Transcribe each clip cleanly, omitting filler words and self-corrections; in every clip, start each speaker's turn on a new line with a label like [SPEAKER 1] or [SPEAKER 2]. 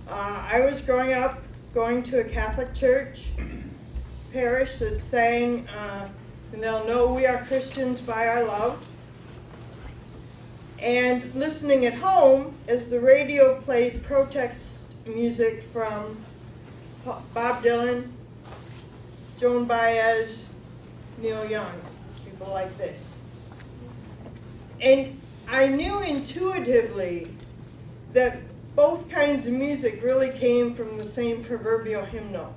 [SPEAKER 1] I was growing up going to a Catholic church parish that sang, and they'll know we are Christians by our love. And listening at home as the radio played protest music from Bob Dylan, Joan Baez, Neil Young, people like this. And I knew intuitively that both kinds of music really came from the same proverbial hymnal.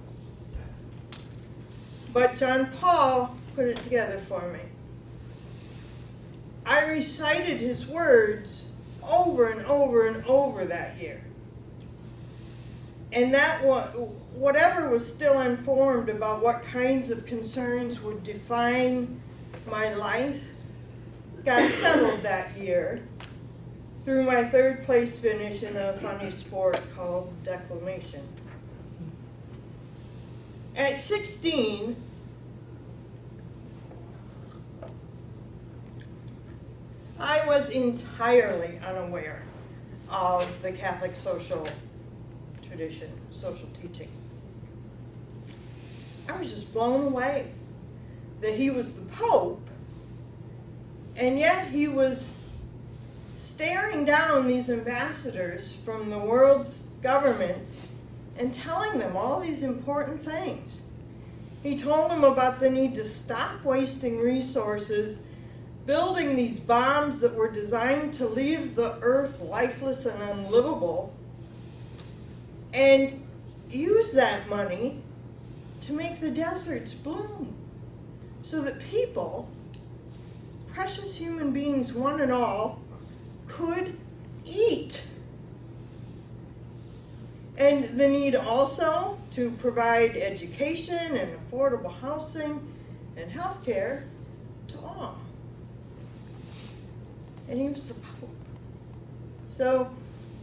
[SPEAKER 1] But John Paul put it together for me. I recited his words over and over and over that year. And that whatever was still informed about what kinds of concerns would define my life got settled that year through my third place finish in a funny sport called declamation. At 16, I was entirely unaware of the Catholic social tradition, social teaching. I was just blown away that he was the Pope, and yet he was staring down these ambassadors from the world's governments and telling them all these important things. He told them about the need to stop wasting resources building these bombs that were designed to leave the earth lifeless and unlivable, and use that money to make the deserts bloom so that people, precious human beings one and all, could eat. And the need also to provide education and affordable housing and health care to all. And he was the Pope. So,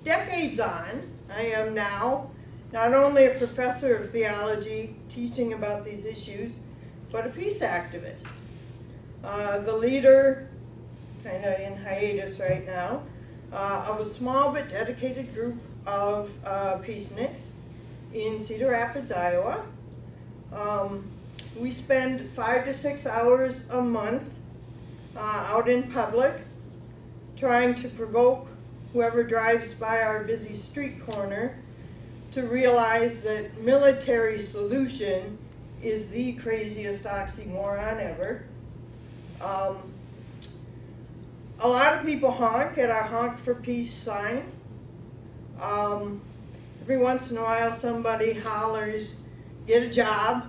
[SPEAKER 1] decades on, I am now not only a professor of theology teaching about these issues, but a peace activist. The leader, kind of in hiatus right now, of a small but dedicated group of peaceniks in Cedar Rapids, Iowa. We spend 5 to 6 hours a month out in public trying to provoke whoever drives by our busy street corner to realize that military solution is the craziest oxymoron ever. A lot of people honk at our Honk for Peace sign. Every once in a while somebody hollers, "Get a job,"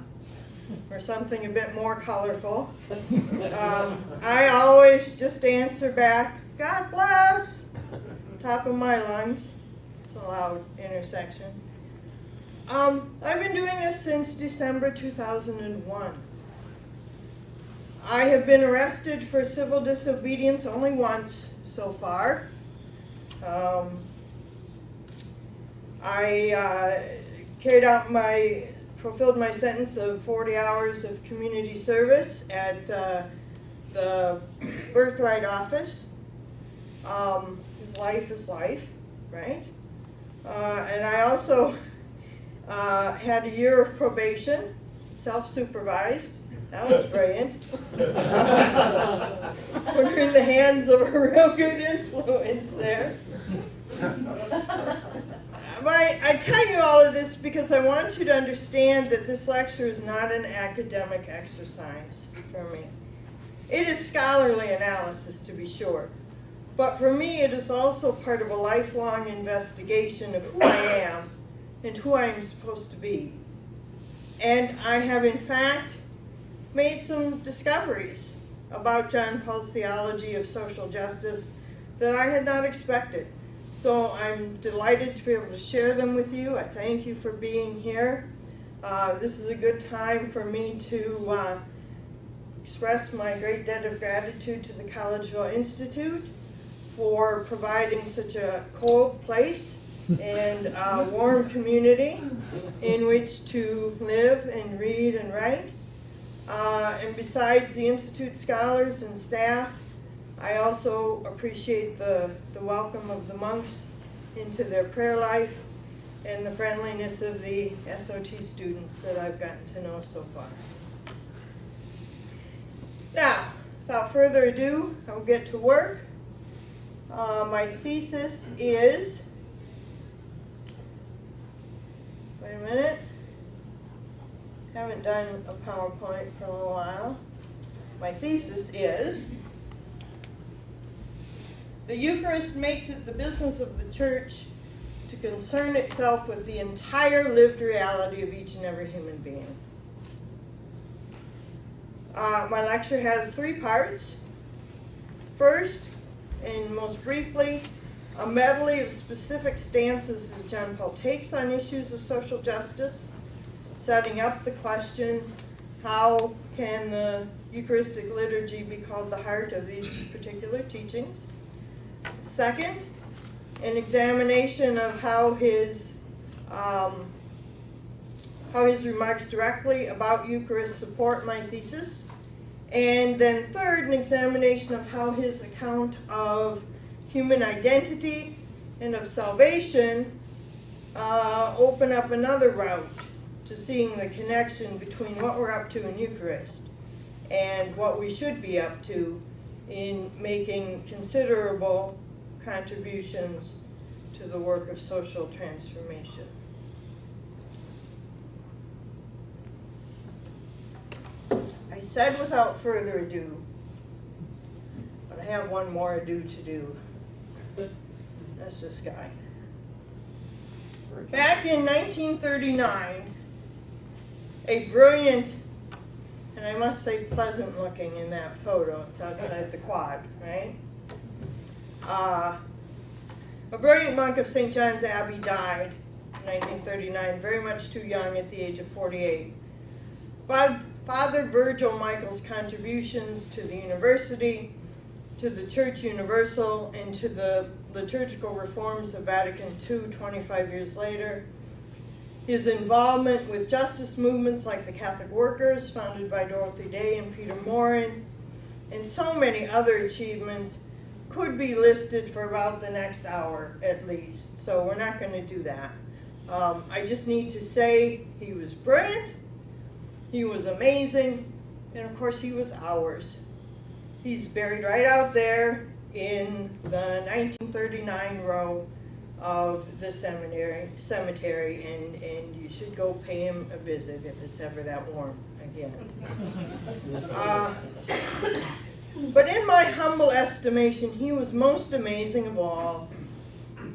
[SPEAKER 1] or something a bit more colorful. I always just answer back, "God bless," top of my lungs. It's a loud intersection. I've been doing this since December 2001. I have been arrested for civil disobedience only once so far. I fulfilled my sentence of 40 hours of community service at the Birthright office. His life is life, right? And I also had a year of probation, self-supervised. That was brilliant. We're in the hands of a real good influence there. I tell you all of this because I want you to understand that this lecture is not an academic exercise for me. It is scholarly analysis, to be sure. But for me, it is also part of a lifelong investigation of who I am and who I am supposed to be. And I have, in fact, made some discoveries about John Paul's theology of social justice that I had not expected. So I'm delighted to be able to share them with you. I thank you for being here. This is a good time for me to express my great debt of gratitude to the Collegeville Institute for providing such a cold place and a warm community in which to live and read and write. And besides the Institute scholars and staff, I also appreciate the welcome of the monks into their prayer life and the friendliness of the SOT students that I've gotten to know so far. Now, without further ado, I'll get to work. My thesis is, wait a minute, haven't done a PowerPoint for a little while. My thesis is, the Eucharist makes it the business of the Church to concern itself with the entire lived reality of each and every human being. My lecture has 3 parts. First, and most briefly, a medley of specific stances that John Paul takes on issues of social justice, setting up the question, how can the Eucharistic liturgy be called the heart of these particular teachings? Second, an examination of how his remarks directly about Eucharist support my thesis. And then third, an examination of how his account of human identity and of salvation open up another route to seeing the connection between what we're up to in Eucharist and what we should be up to in making considerable contributions to the work of social transformation. I said without further ado, but I have one more ado to do. That's this guy. Back in 1939, a brilliant, and I must say pleasant looking in that photo, it's outside the quad, right? A brilliant monk of St. John's Abbey died in 1939, very much too young at the age of 48. Father Virgil Michael's contributions to the university, to the Church Universal, and to the liturgical reforms of Vatican II 25 years later, his involvement with justice movements like the Catholic Workers, founded by Dorothy Day and Peter Morin, and so many other achievements could be listed for about the next hour at least, so we're not going to do that. I just need to say he was brilliant, he was amazing, and of course he was ours. He's buried right out there in the 1939 row of the cemetery, and you should go pay him a visit if it's ever that warm again. But in my humble estimation, he was most amazing of all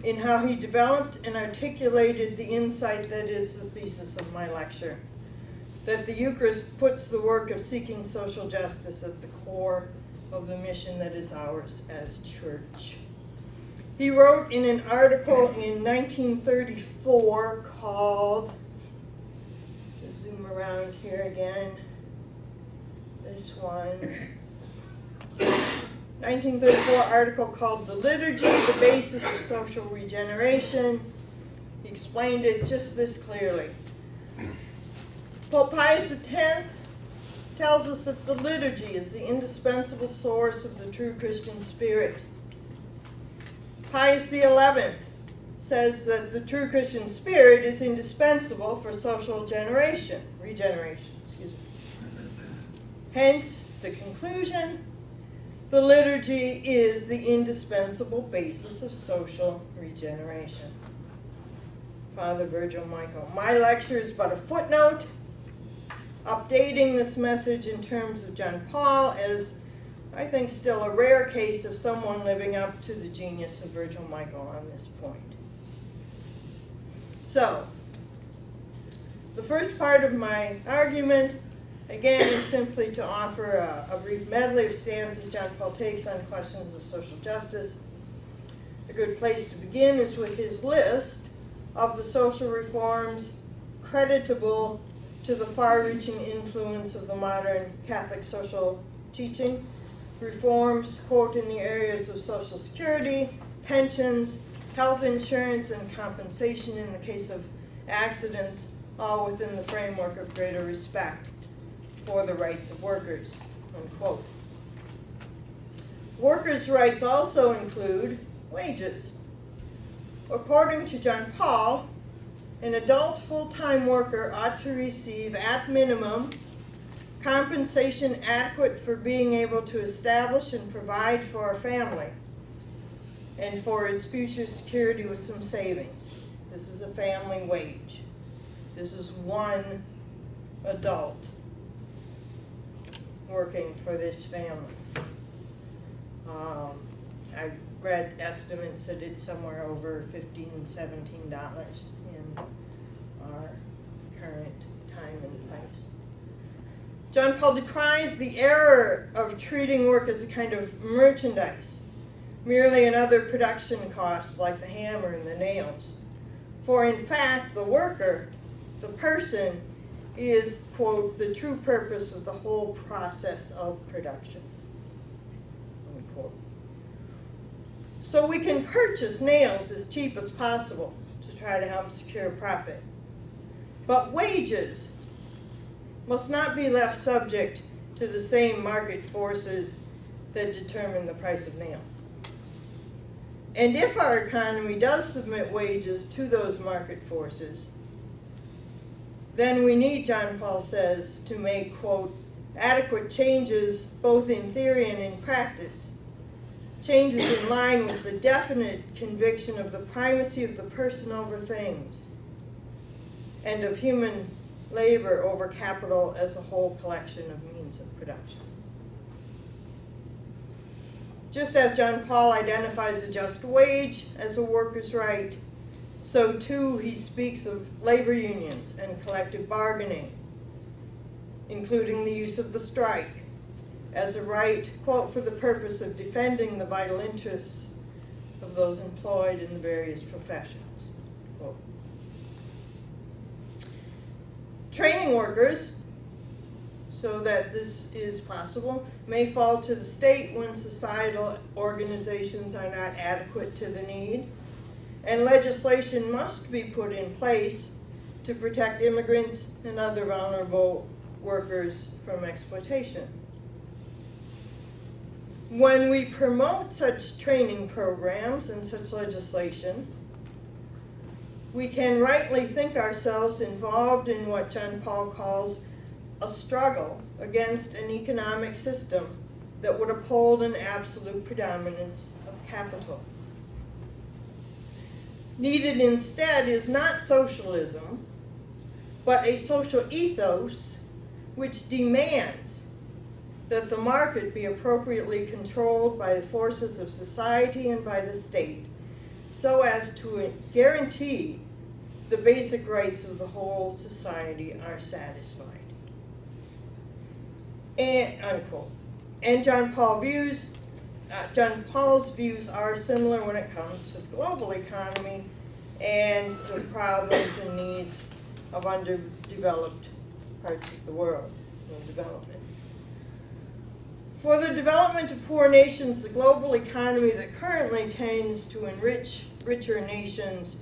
[SPEAKER 1] in how he developed and articulated the insight that is the thesis of my lecture, that the Eucharist puts the work of seeking social justice at the core of the mission that is ours as church. He wrote in an article in 1934 called, to zoom around here again, this one, 1934 article called The Liturgy, the Basis of Social Regeneration. He explained it just this clearly. Pope Pius X tells us that the liturgy is the indispensable source of the true Christian spirit. Pius XI says that the true Christian spirit is indispensable for social regeneration. Hence, the conclusion, the liturgy is the indispensable basis of social regeneration. Father Virgil Michael. My lecture is but a footnote, updating this message in terms of John Paul as, I think, still a rare case of someone living up to the genius of Virgil Michael on this point. So, the first part of my argument, again, is simply to offer a brief medley of stanzas John Paul takes on questions of social justice. A good place to begin is with his list of the social reforms creditable to the far-reaching influence of the modern Catholic social teaching. Reforms, quote, in the areas of Social Security, pensions, health insurance, and compensation in the case of accidents, all within the framework of greater respect for the rights of workers, unquote. Workers' rights also include wages. According to John Paul, an adult full-time worker ought to receive, at minimum, compensation adequate for being able to establish and provide for a family and for its future security with some savings. This is a family wage. This is one adult working for this family. I read estimates that it's somewhere over $15, $17 in our current time and place. John Paul decries the error of treating work as a kind of merchandise, merely another production cost like the hammer and the nails. For in fact, the worker, the person, is, quote, the true purpose of the whole process of production, unquote. So we can purchase nails as cheap as possible to try to help secure profit. But wages must not be left subject to the same market forces that determine the price of nails. And if our economy does submit wages to those market forces, then we need, John Paul says, to make, quote, adequate changes both in theory and in practice. Changes in line with the definite conviction of the primacy of the person over things and of human labor over capital as a whole collection of means of production. Just as John Paul identifies a just wage as a worker's right, so too he speaks of labor unions and collective bargaining, including the use of the strike, as a right, quote, for the purpose of defending the vital interests of those employed in the various professions, quote. Training workers, so that this is possible, may fall to the state when societal organizations are not adequate to the need, and legislation must be put in place to protect immigrants and other vulnerable workers from exploitation. When we promote such training programs and such legislation, we can rightly think ourselves involved in what John Paul calls a struggle against an economic system that would uphold an absolute predominance of capital. Needed instead is not socialism, but a social ethos which demands that the market be appropriately controlled by the forces of society and by the state, so as to guarantee the basic rights of the whole society are satisfied. And, unquote. And John Paul's views are similar when it comes to the global economy and the problems and needs of underdeveloped parts of the world in development. For the development of poor nations, the global economy that currently tends to enrich richer nations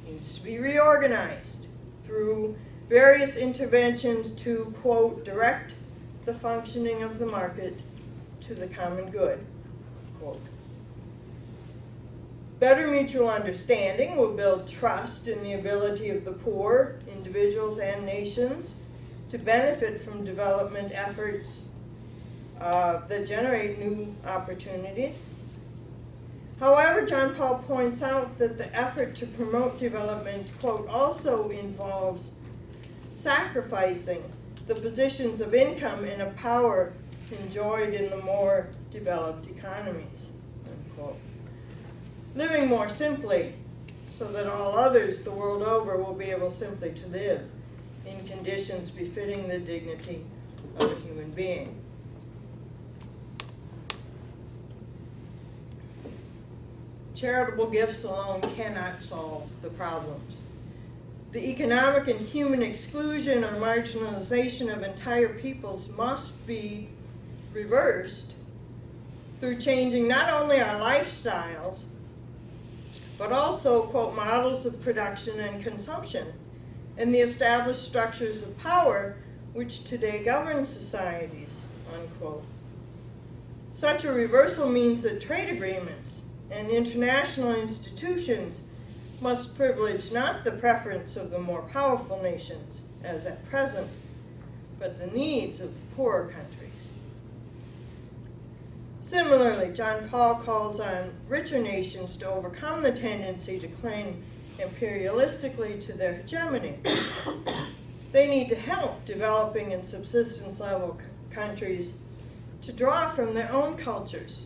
[SPEAKER 1] needs to be reorganized through various interventions to, quote, direct the functioning of the market to the common good, quote. Better mutual understanding will build trust in the ability of the poor, individuals and nations, to benefit from development efforts that generate new opportunities. However, John Paul points out that the effort to promote development, quote, also involves sacrificing the positions of income and of power enjoyed in the more developed economies, unquote. Living more simply, so that all others the world over will be able simply to live in conditions befitting the dignity of a human being. Charitable gifts alone cannot solve the problems. The economic and human exclusion or marginalization of entire peoples must be reversed through changing not only our lifestyles, but also, quote, models of production and consumption and the established structures of power which today govern societies, unquote. Such a reversal means that trade agreements and international institutions must privilege not the preference of the more powerful nations, as at present, but the needs of the poorer countries. Similarly, John Paul calls on richer nations to overcome the tendency to cling imperialistically to their hegemony. They need to help developing and subsistence level countries to draw from their own cultures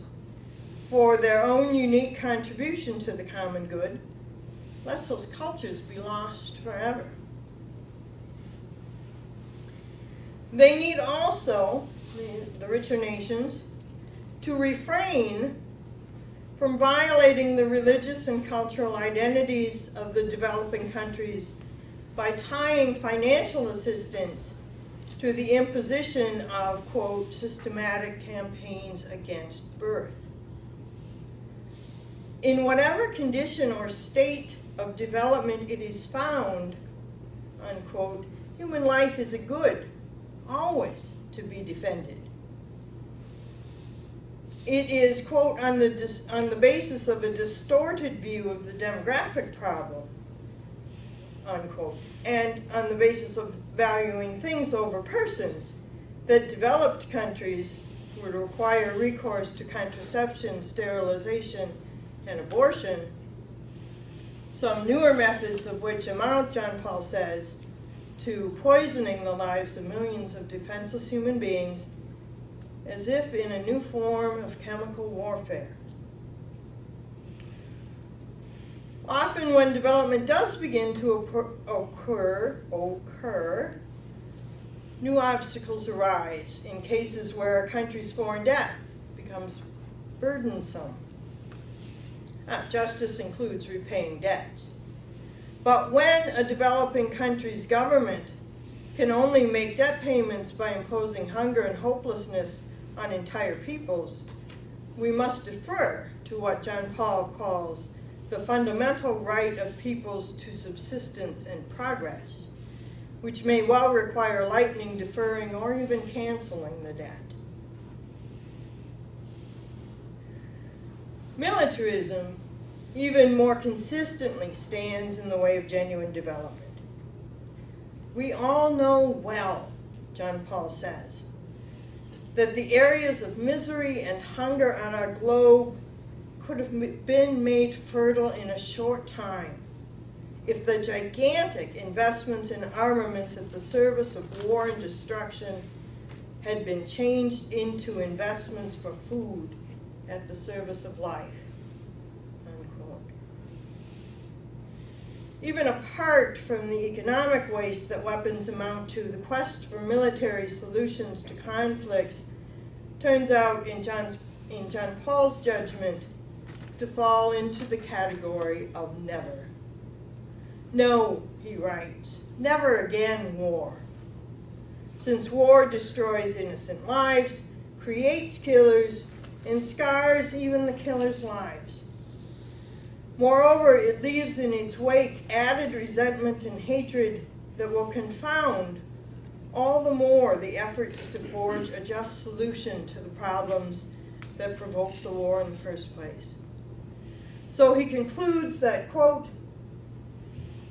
[SPEAKER 1] for their own unique contribution to the common good, lest those cultures be lost forever. They need also, the richer nations, to refrain from violating the religious and cultural identities of the developing countries by tying financial assistance to the imposition of, quote, systematic campaigns against birth. In whatever condition or state of development it is found, unquote, human life is a good, always to be defended. It is, quote, on the basis of a distorted view of the demographic problem, unquote, and on the basis of valuing things over persons, that developed countries would require recourse to contraception, sterilization, and abortion, some newer methods of which amount, John Paul says, to poisoning the lives of millions of defenseless human beings as if in a new form of chemical warfare. Often when development does begin to occur, new obstacles arise in cases where a country's foreign debt becomes burdensome. Justice includes repaying debts. But when a developing country's government can only make debt payments by imposing hunger and hopelessness on entire peoples, we must defer to what John Paul calls the fundamental right of peoples to subsistence and progress, which may well require lightening, deferring, or even canceling the debt. Militarism even more consistently stands in the way of genuine development. We all know well, John Paul says, that the areas of misery and hunger on our globe could have been made fertile in a short time if the gigantic investments in armaments at the service of war and destruction had been changed into investments for food at the service of life. Unquote. Even apart from the economic waste that weapons amount to, the quest for military solutions to conflicts turns out, in John Paul's judgment, to fall into the category of never. No, he writes, never again war. Since war destroys innocent lives, creates killers, and scars even the killers' lives. Moreover, it leaves in its wake added resentment and hatred that will confound all the more the efforts to forge a just solution to the problems that provoked the war in the first place. So he concludes that, quote,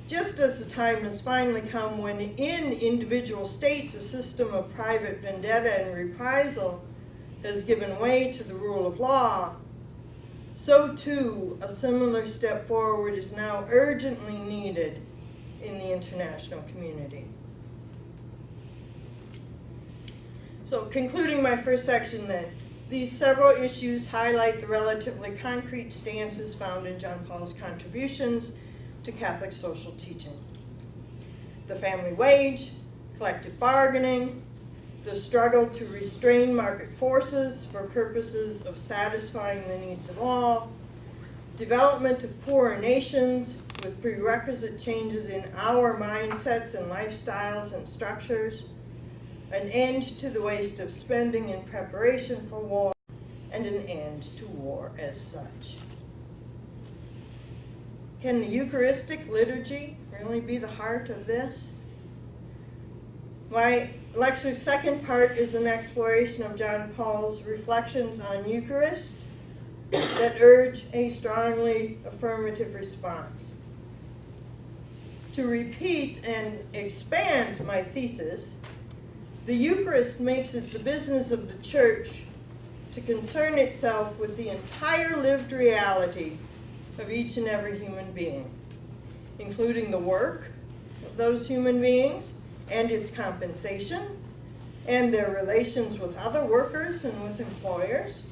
[SPEAKER 1] just as the time has finally come when in individual states a system of private vendetta and reprisal has given way to the rule of law, so too a similar step forward is now urgently needed in the international community. So concluding my first section then, these several issues highlight the relatively concrete stances found in John Paul's contributions to Catholic social teaching. The family wage, collective bargaining, the struggle to restrain market forces for purposes of satisfying the needs of all, development of poorer nations with prerequisite changes in our mindsets and lifestyles and structures, an end to the waste of spending in preparation for war, and an end to war as such. Can the Eucharistic liturgy really be the heart of this? My lecture's second part is an exploration of John Paul's reflections on Eucharist that urge a strongly affirmative response. To repeat and expand my thesis, the Eucharist makes it the business of the Church to concern itself with the entire lived reality of each and every human being, including the work of those human beings and its compensation and their relations with other workers and with employers,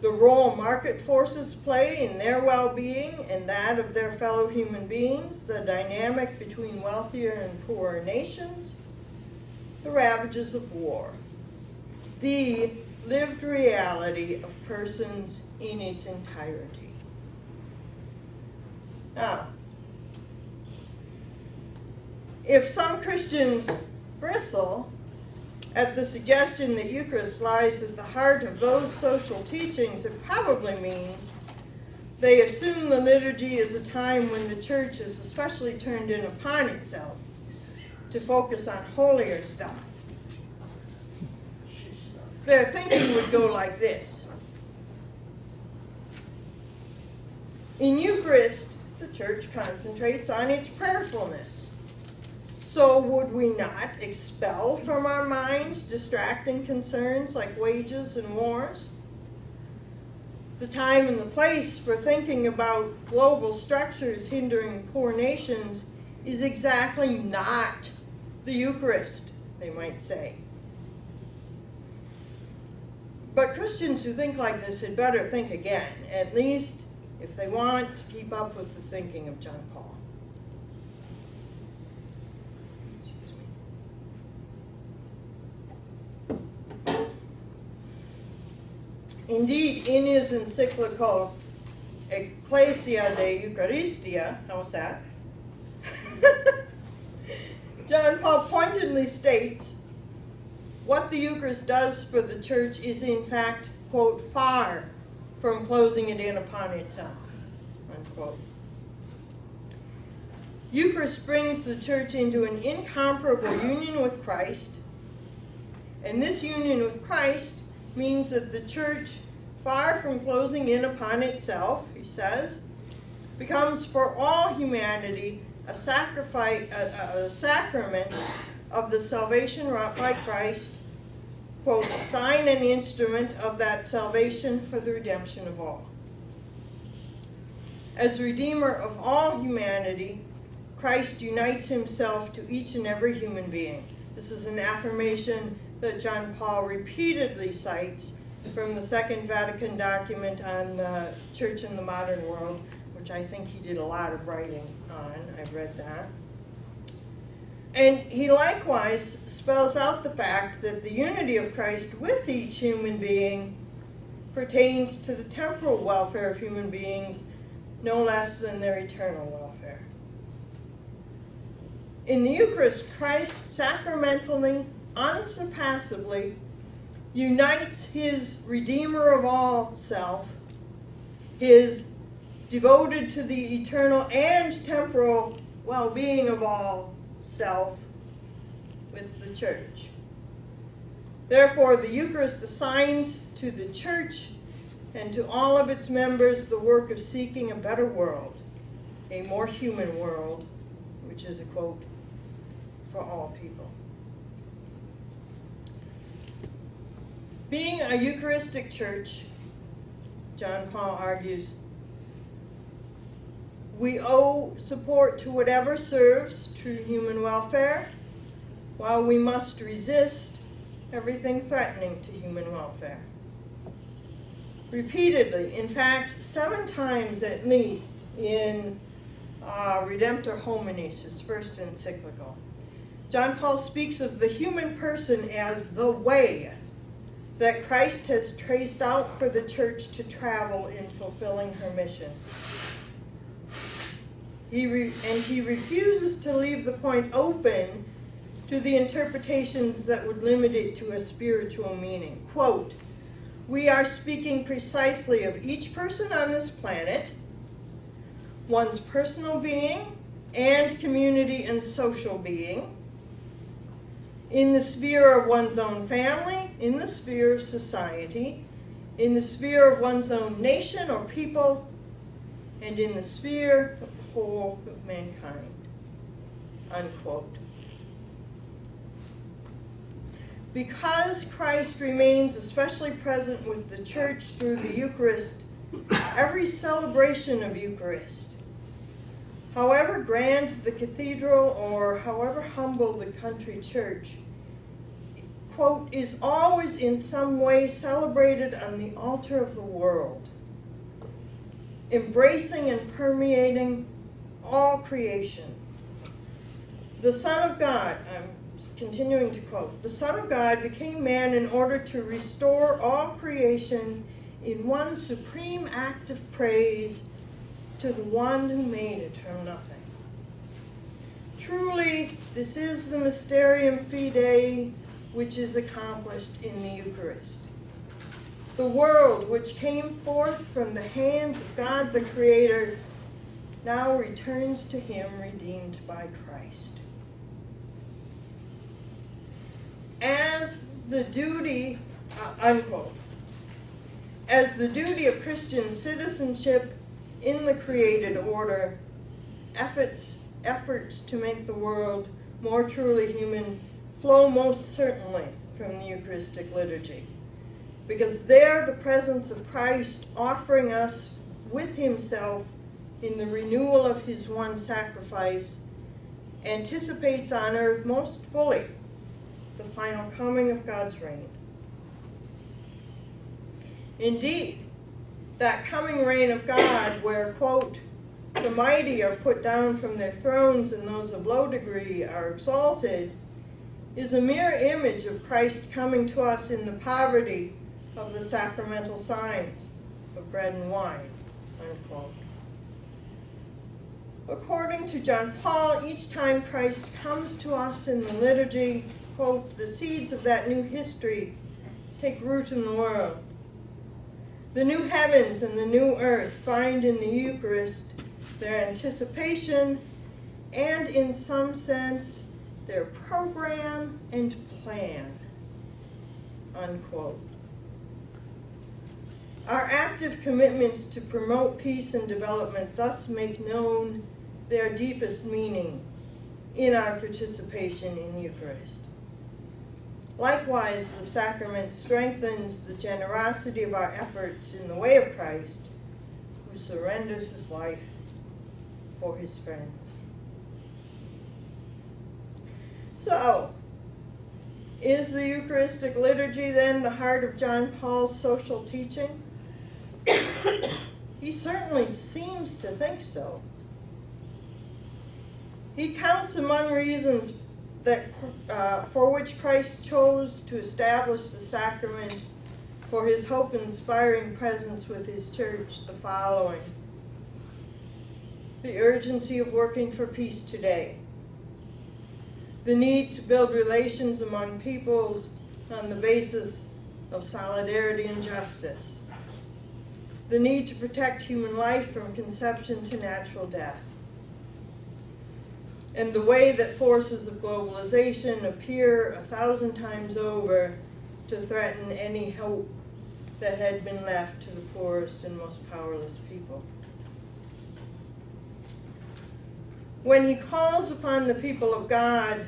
[SPEAKER 1] the role market forces play in their well-being and that of their fellow human beings, the dynamic between wealthier and poorer nations, the ravages of war, the lived reality of persons in its entirety. Now, if some Christians bristle at the suggestion that Eucharist lies at the heart of those social teachings, it probably means they assume the liturgy is a time when the Church is especially turned in upon itself to focus on holier stuff. Their thinking would go like this. In Eucharist, the Church concentrates on its prayerfulness. So would we not expel from our minds distracting concerns like wages and wars? The time and the place for thinking about global structures hindering poor nations is exactly not the Eucharist, they might say. But Christians who think like this had better think again, at least if they want to keep up with the thinking of John Paul. Indeed, in his encyclical Ecclesia de Eucharistia, how's that? John Paul pointedly states, what the Eucharist does for the Church is in fact, quote, far from closing it in upon itself, unquote. Eucharist brings the Church into an incomparable union with Christ, and this union with Christ means that the Church, far from closing in upon itself, he says, becomes for all humanity a sacrament of the salvation wrought by Christ, quote, a sign and instrument of that salvation for the redemption of all. As Redeemer of all humanity, Christ unites himself to each and every human being. This is an affirmation that John Paul repeatedly cites from the Second Vatican document on the Church in the Modern World, which I think he did a lot of writing on. I've read that. And he likewise spells out the fact that the unity of Christ with each human being pertains to the temporal welfare of human beings no less than their eternal welfare. In the Eucharist, Christ sacramentally, unsurpassably, unites his Redeemer of all self, his devoted to the eternal and temporal well-being of all self, with the Church. Therefore, the Eucharist assigns to the Church and to all of its members the work of seeking a better world, a more human world, which is a quote, for all people. Being a Eucharistic Church, John Paul argues, we owe support to whatever serves true human welfare, while we must resist everything threatening to human welfare. Repeatedly, in fact, 7 times at least in Redemptor Hominis, his first encyclical, John Paul speaks of the human person as the way that Christ has traced out for the Church to travel in fulfilling her mission. He refuses to leave the point open to the interpretations that would limit it to a spiritual meaning. Quote, we are speaking precisely of each person on this planet, one's personal being and community and social being, in the sphere of one's own family, in the sphere of society, in the sphere of one's own nation or people, and in the sphere of the whole of mankind. unquote. Because Christ remains especially present with the church through the Eucharist, every celebration of Eucharist, however grand the cathedral or however humble the country church, quote, is always in some way celebrated on the altar of the world, embracing and permeating all creation. The Son of God, I'm continuing to quote, the Son of God became man in order to restore all creation in one supreme act of praise to the one who made it from nothing. Truly, this is the Mysterium Fidei, which is accomplished in the Eucharist. The world which came forth from the hands of God the Creator now returns to him redeemed by Christ. As the duty, unquote, as the duty of Christian citizenship in the created order, efforts to make the world more truly human flow most certainly from the Eucharistic liturgy, because there the presence of Christ offering us with himself in the renewal of his one sacrifice anticipates on earth most fully the final coming of God's reign. Indeed, that coming reign of God where, quote, the mighty are put down from their thrones and those of low degree are exalted, is a mere image of Christ coming to us in the poverty of the sacramental signs of bread and wine, unquote. According to John Paul, each time Christ comes to us in the liturgy, quote, the seeds of that new history take root in the world. The new heavens and the new earth find in the Eucharist their anticipation and, in some sense, their program and plan, unquote. Our active commitments to promote peace and development thus make known their deepest meaning in our participation in Eucharist. Likewise, the sacrament strengthens the generosity of our efforts in the way of Christ, who surrenders his life for his friends. So, is the Eucharistic liturgy then the heart of John Paul's social teaching? He certainly seems to think so. He counts among reasons that for which Christ chose to establish the sacrament for his hope-inspiring presence with his church the following: the urgency of working for peace today, the need to build relations among peoples on the basis of solidarity and justice, the need to protect human life from conception to natural death, and the way that forces of globalization appear 1,000 times over to threaten any hope that had been left to the poorest and most powerless people. When he calls upon the people of God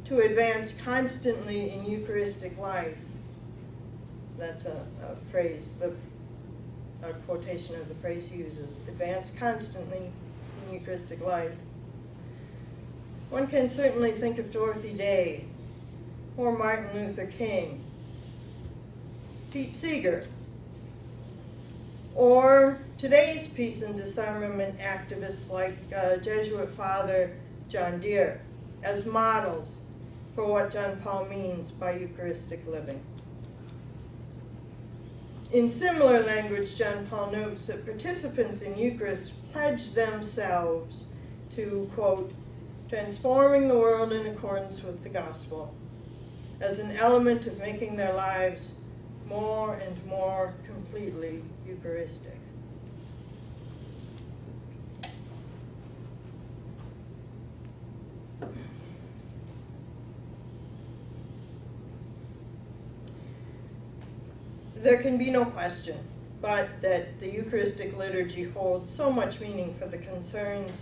[SPEAKER 1] to advance constantly in Eucharistic life, that's a phrase, a quotation of the phrase he uses, advance constantly in Eucharistic life. One can certainly think of Dorothy Day, or Martin Luther King, Pete Seeger, or today's peace and disarmament activists like Jesuit Father John Deere as models for what John Paul means by Eucharistic living. In similar language, John Paul notes that participants in Eucharist pledge themselves to, quote, transforming the world in accordance with the gospel as an element of making their lives more and more completely Eucharistic. There can be no question but that the Eucharistic liturgy holds so much meaning for the concerns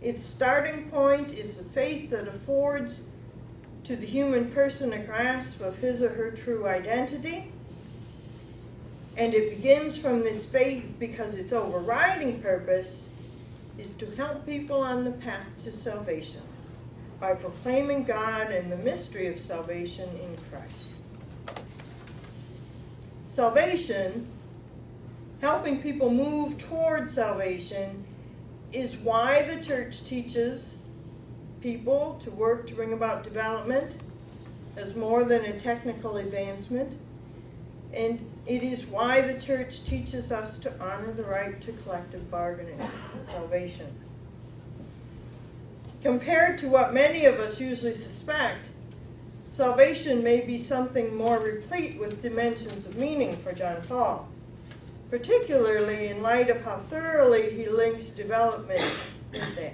[SPEAKER 1] Its starting point is the faith that affords to the human person a grasp of his or her true identity. And it begins from this faith because its overriding purpose is to help people on the path to salvation by proclaiming God and the mystery of salvation in Christ. Salvation, helping people move toward salvation, is why the church teaches people to work to bring about development as more than a technical advancement. And it is why the church teaches us to honor the right to collective bargaining, salvation. Compared to what many of us usually suspect, salvation may be something more replete with dimensions of meaning for John Paul, particularly in light of how thoroughly he links development with that.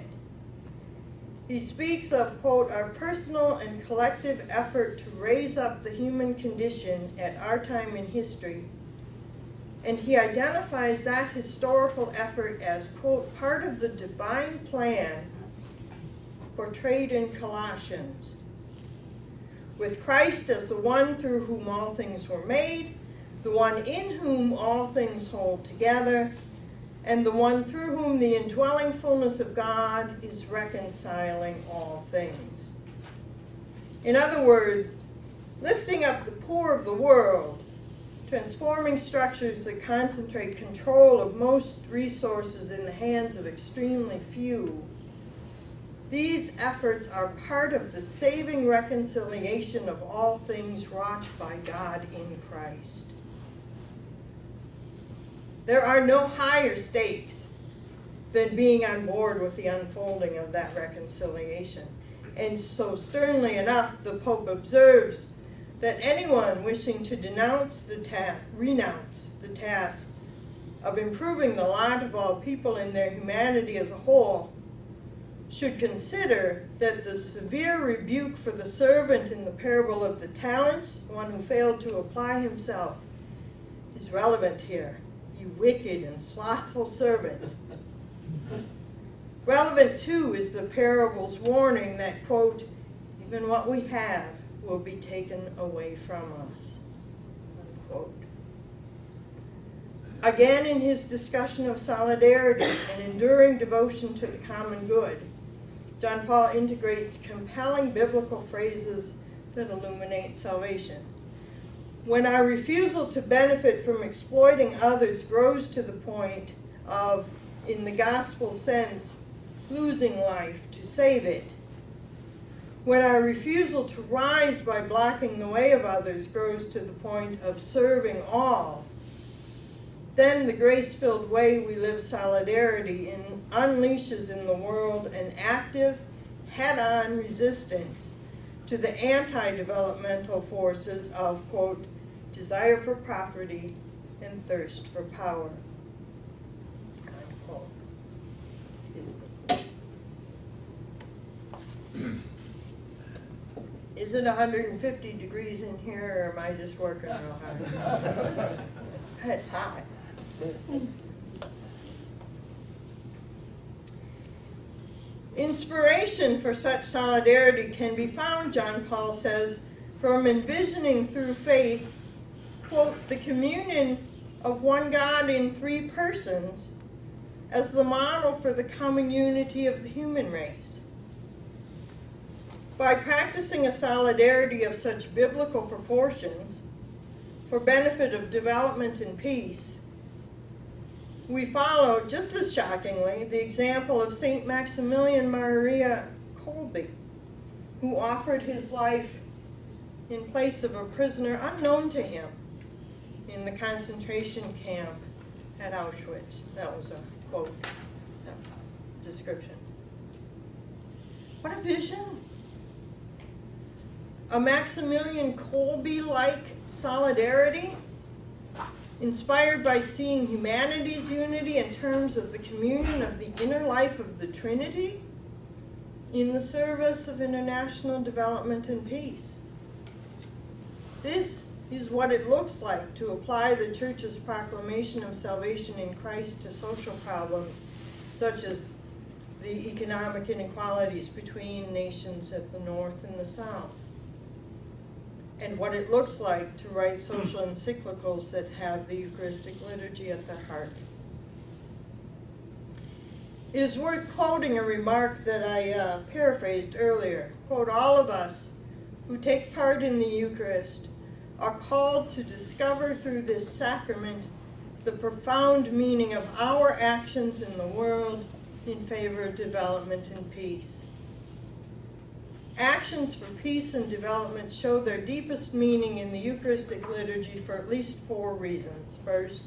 [SPEAKER 1] He speaks of, quote, our personal and collective effort to raise up the human condition at our time in history, and he identifies that historical effort as, quote, part of the divine plan portrayed in Colossians, with Christ as the one through whom all things were made, the one in whom all things hold together, and the one through whom the indwelling fullness of God is reconciling all things. In other words, lifting up the poor of the world, transforming structures that concentrate control of most resources in the hands of extremely few. These efforts are part of the saving reconciliation of all things wrought by God in Christ. There are no higher stakes than being on board with the unfolding of that reconciliation. And so sternly enough, the Pope observes that anyone wishing to renounce the task of improving the lot of all people in their humanity as a whole should consider that the severe rebuke for the servant in the parable of the talents, one who failed to apply himself, is relevant here. You wicked and slothful servant. Relevant, too, is the parable's warning that, quote, even what we have will be taken away from us, unquote. Again, in his discussion of solidarity and enduring devotion to the common good, John Paul integrates compelling biblical phrases that illuminate salvation. When our refusal to benefit from exploiting others grows to the point of, in the gospel sense, losing life to save it, when our refusal to rise by blocking the way of others grows to the point of serving all, then the grace-filled way we live solidarity unleashes in the world an active, head-on resistance to the anti-developmental forces of, quote, desire for property and thirst for power, unquote. Is it 150 degrees in here, or am I just working real hard? It's hot. Inspiration for such solidarity can be found, John Paul says, from envisioning through faith, quote, the communion of one God in three persons as the model for the common unity of the human race. By practicing a solidarity of such biblical proportions for benefit of development and peace, we follow, just as shockingly, the example of St. Maximilian Maria Kolbe, who offered his life in place of a prisoner unknown to him in the concentration camp at Auschwitz. That was a quote, description. What a vision! A Maximilian Kolbe-like solidarity, inspired by seeing humanity's unity in terms of the communion of the inner life of the Trinity in the service of international development and peace. This is what it looks like to apply the Church's proclamation of salvation in Christ to social problems such as the economic inequalities between nations at the North and the South, and what it looks like to write social encyclicals that have the Eucharistic liturgy at their heart. It is worth quoting a remark that I paraphrased earlier. Quote, "All of us who take part in the Eucharist are called to discover through this sacrament the profound meaning of our actions in the world in favor of development and peace." Actions for peace and development show their deepest meaning in the Eucharistic liturgy for at least 4 reasons. First,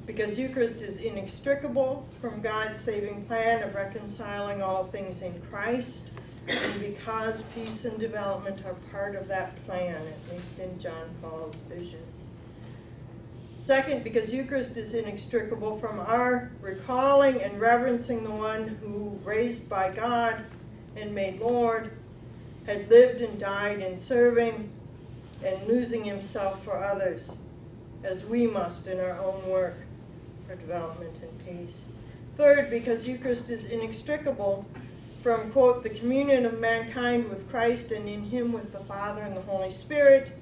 [SPEAKER 1] because Eucharist is inextricable from God's saving plan of reconciling all things in Christ, and because peace and development are part of that plan, at least in John Paul's vision. Second, because Eucharist is inextricable from our recalling and reverencing the one who, raised by God and made Lord, had lived and died in serving and losing himself for others, as we must in our own work for development and peace. Third, because Eucharist is inextricable from, quote, the communion of mankind with Christ and in him with the Father and the Holy Spirit,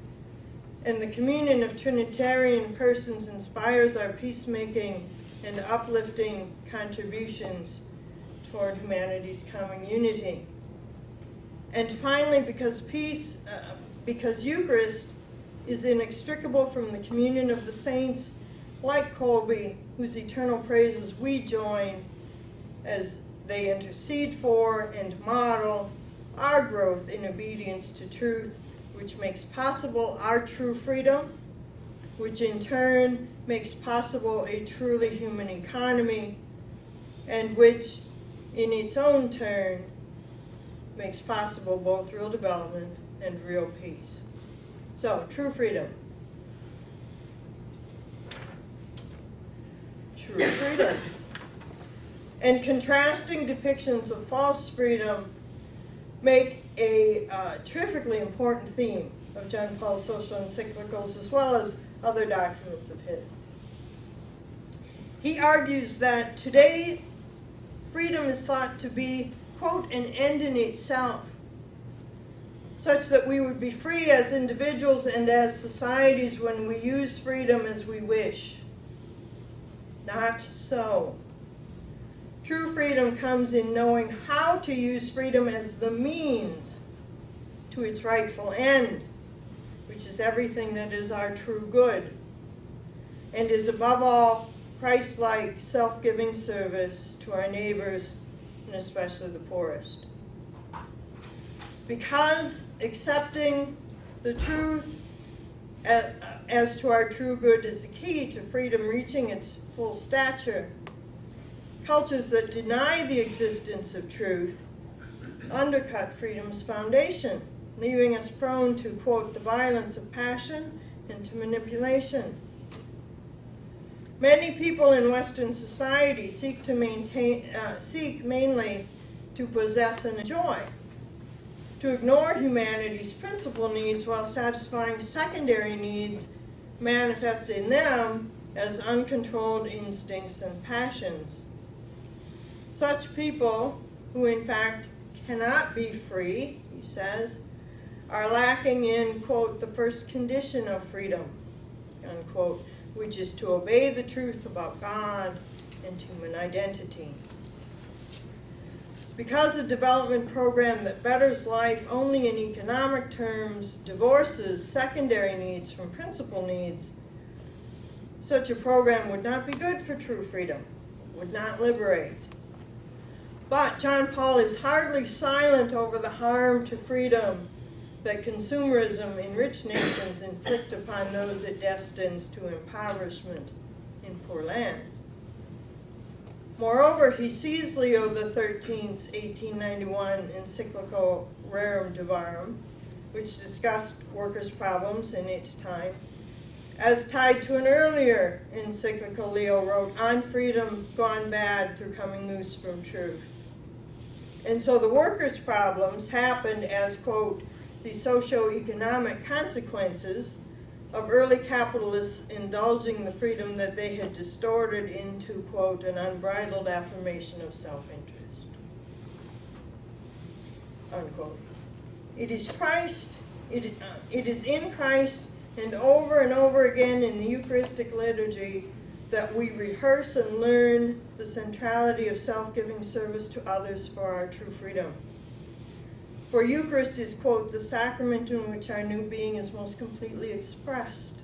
[SPEAKER 1] and the communion of Trinitarian persons inspires our peacemaking and uplifting contributions toward humanity's common unity. And finally, because Eucharist is inextricable from the communion of the saints, like Colby, whose eternal praises we join as they intercede for and model our growth in obedience to truth, which makes possible our true freedom, which in turn makes possible a truly human economy, and which in its own turn makes possible both real development and real peace. So, true freedom. True freedom. And contrasting depictions of false freedom make a terrifically important theme of John Paul's social encyclicals, as well as other documents of his. He argues that today freedom is thought to be, quote, an end in itself, such that we would be free as individuals and as societies when we use freedom as we wish. Not so. True freedom comes in knowing how to use freedom as the means to its rightful end, which is everything that is our true good, and is above all Christ-like, self-giving service to our neighbors, and especially the poorest. Because accepting the truth as to our true good is the key to freedom reaching its full stature, cultures that deny the existence of truth undercut freedom's foundation, leaving us prone to, quote, the violence of passion and to manipulation. Many people in Western society seek mainly to possess and enjoy, to ignore humanity's principal needs while satisfying secondary needs manifest in them as uncontrolled instincts and passions. Such people, who in fact cannot be free, he says, are lacking in, quote, the first condition of freedom, unquote, which is to obey the truth about God and human identity. Because a development program that betters life only in economic terms divorces secondary needs from principal needs, such a program would not be good for true freedom, would not liberate. But John Paul is hardly silent over the harm to freedom that consumerism in rich nations inflict upon those it destines to impoverishment in poor lands. Moreover, he sees Leo XIII's 1891 encyclical Rerum Divarum, which discussed workers' problems in its time, as tied to an earlier encyclical Leo wrote on freedom gone bad through coming loose from truth. And so the workers' problems happened as, quote, the socio-economic consequences of early capitalists indulging the freedom that they had distorted into, quote, an unbridled affirmation of self-interest, unquote. It is in Christ and over again in the Eucharistic liturgy that we rehearse and learn the centrality of self-giving service to others for our true freedom. For Eucharist is, quote, the sacrament in which our new being is most completely expressed.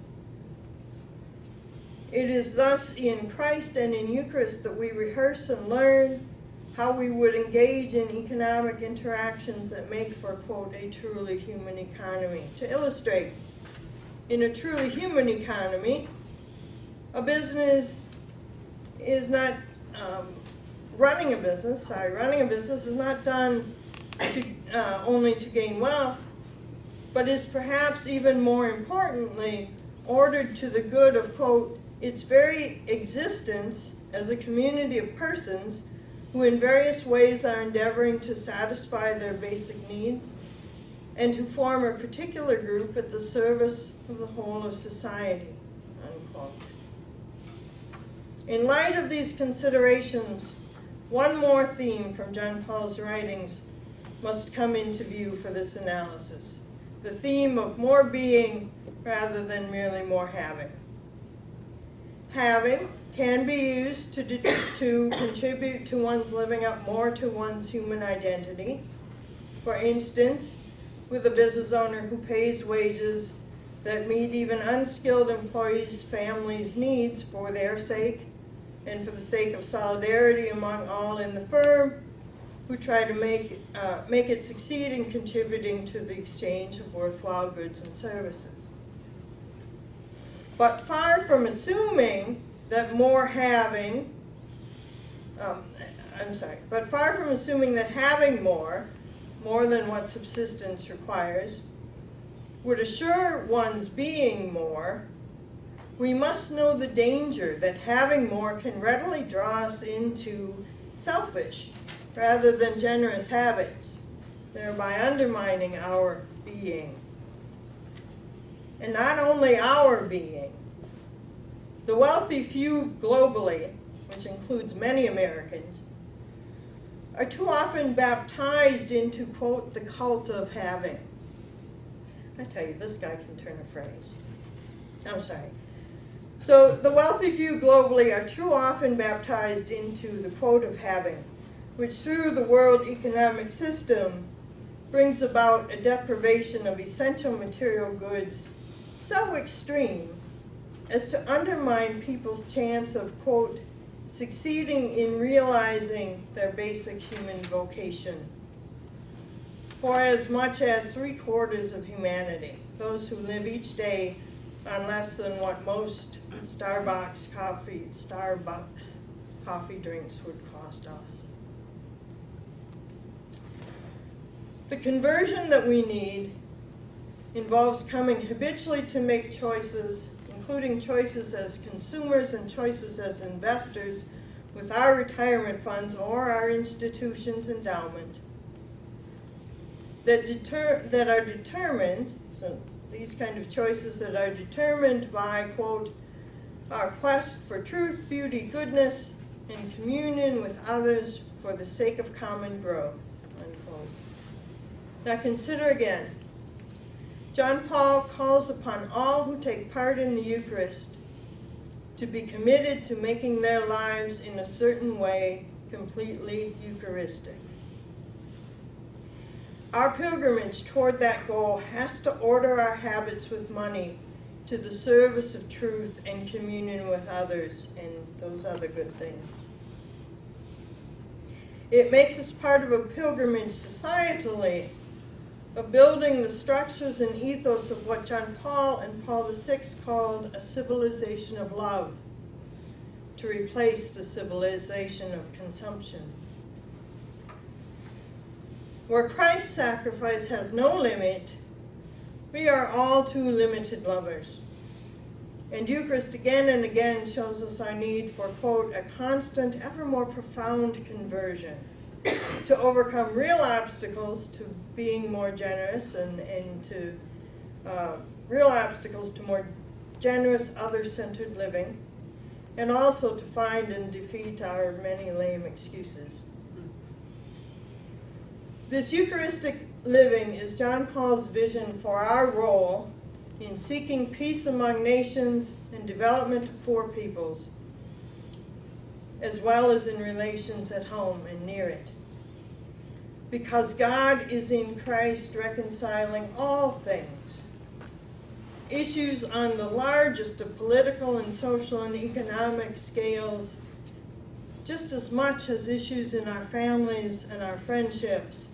[SPEAKER 1] It is thus in Christ and in Eucharist that we rehearse and learn how we would engage in economic interactions that make for, quote, a truly human economy. To illustrate, in a truly human economy, running a business is not done only to gain wealth, but is perhaps even more importantly ordered to the good of, quote, its very existence as a community of persons who in various ways are endeavoring to satisfy their basic needs and to form a particular group at the service of the whole of society, unquote. In light of these considerations, one more theme from John Paul's writings must come into view for this analysis, the theme of more being rather than merely more having. Having can be used to contribute to one's living up more to one's human identity. For instance, with a business owner who pays wages that meet even unskilled employees' families' needs for their sake and for the sake of solidarity among all in the firm who try to make it succeed in contributing to the exchange of worthwhile goods and services. But far from assuming that having more than what subsistence requires, would assure one's being more, we must know the danger that having more can readily draw us into selfish rather than generous habits, thereby undermining our being. And not only our being. The wealthy few globally, which includes many Americans, are too often baptized into, quote, the cult of having. I tell you, this guy can turn a phrase. I'm sorry. So the wealthy few globally are too often baptized into the quote of having, which through the world economic system brings about a deprivation of essential material goods so extreme as to undermine people's chance of, quote, succeeding in realizing their basic human vocation. For as much as 3/4 of humanity, those who live each day on less than what most Starbucks coffee drinks would cost us. The conversion that we need involves coming habitually to make choices, including choices as consumers and choices as investors with our retirement funds or our institution's endowment, that are determined, so these kind of choices that are determined by, quote, our quest for truth, beauty, goodness, and communion with others for the sake of common growth, unquote. Now consider again, John Paul calls upon all who take part in the Eucharist to be committed to making their lives in a certain way completely Eucharistic. Our pilgrimage toward that goal has to order our habits with money to the service of truth and communion with others and those other good things. It makes us part of a pilgrimage societally of building the structures and ethos of what John Paul and Paul VI called a civilization of love, to replace the civilization of consumption. Where Christ's sacrifice has no limit, we are all too limited lovers. And Eucharist again and again shows us our need for, quote, a constant, ever more profound conversion to overcome real obstacles to being more generous and to real obstacles to more generous, other-centered living, and also to find and defeat our many lame excuses. This Eucharistic living is John Paul's vision for our role in seeking peace among nations and development of poor peoples, as well as in relations at home and near it. Because God is in Christ reconciling all things, issues on the largest of political and social and economic scales, just as much as issues in our families and our friendships,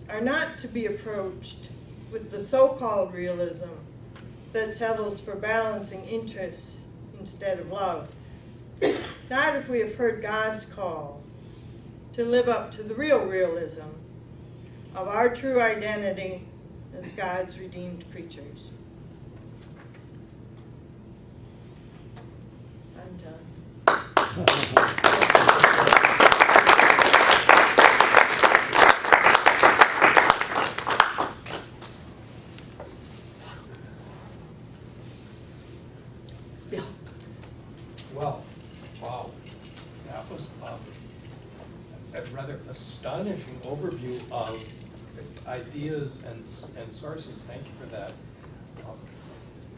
[SPEAKER 1] are not to be approached with the so-called realism that settles for balancing interests instead of love. Not if we have heard God's call to live up to the real realism of our true identity as God's redeemed creatures. I'm done.
[SPEAKER 2] Well, wow, that was a rather astonishing overview of ideas and sources. Thank you for that.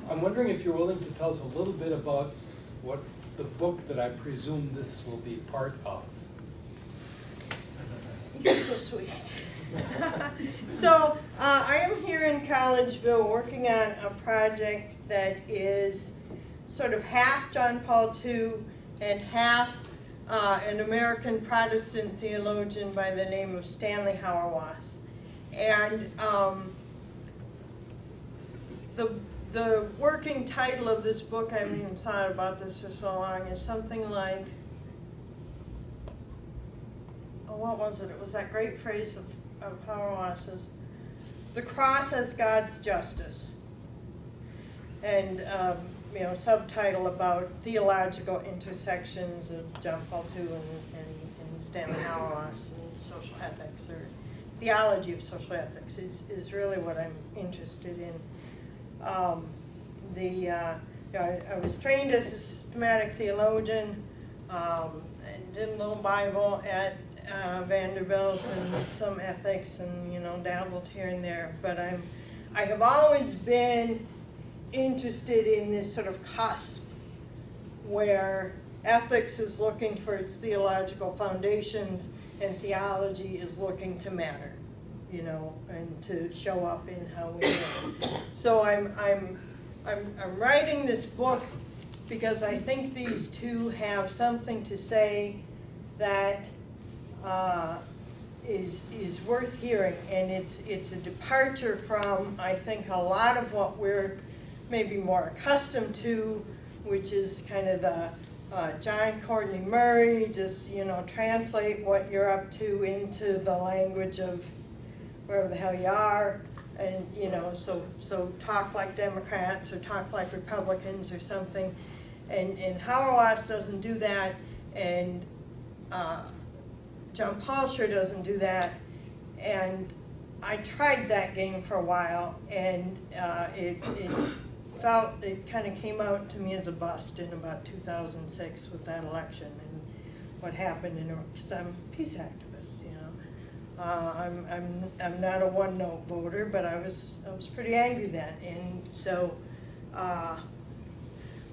[SPEAKER 2] I'm wondering if you're willing to tell us a little bit about what the book that I presume this will be part of.
[SPEAKER 1] You're so sweet. So I am here in Collegeville working on a project that is sort of half John Paul II and half an American Protestant theologian by the name of Stanley Hauerwas. And the working title of this book, I haven't even thought about this for so long, is something like, oh, what was it? It was that great phrase of Hauerwas's, "The cross as God's justice." And subtitle about theological intersections of John Paul II and Stanley Hauerwas and social ethics, or theology of social ethics is really what I'm interested in. I was trained as a systematic theologian and did a little Bible at Vanderbilt and some ethics and dabbled here and there. But I have always been interested in this sort of cusp where ethics is looking for its theological foundations and theology is looking to matter, and to show up in how we live. So I'm writing this book because I think these two have something to say that is worth hearing, and it's a departure from, I think, a lot of what we're maybe more accustomed to, which is kind of the John Courtney Murray, just translate what you're up to into the language of wherever the hell you are, and so talk like Democrats or talk like Republicans or something, and Hauerwas doesn't do that, and John Paul sure doesn't do that, and I tried that game for a while, and it kind of came out to me as a bust in about 2006 with that election and what happened because I'm a peace activist, I'm not a one-note voter, but I was pretty angry then, and so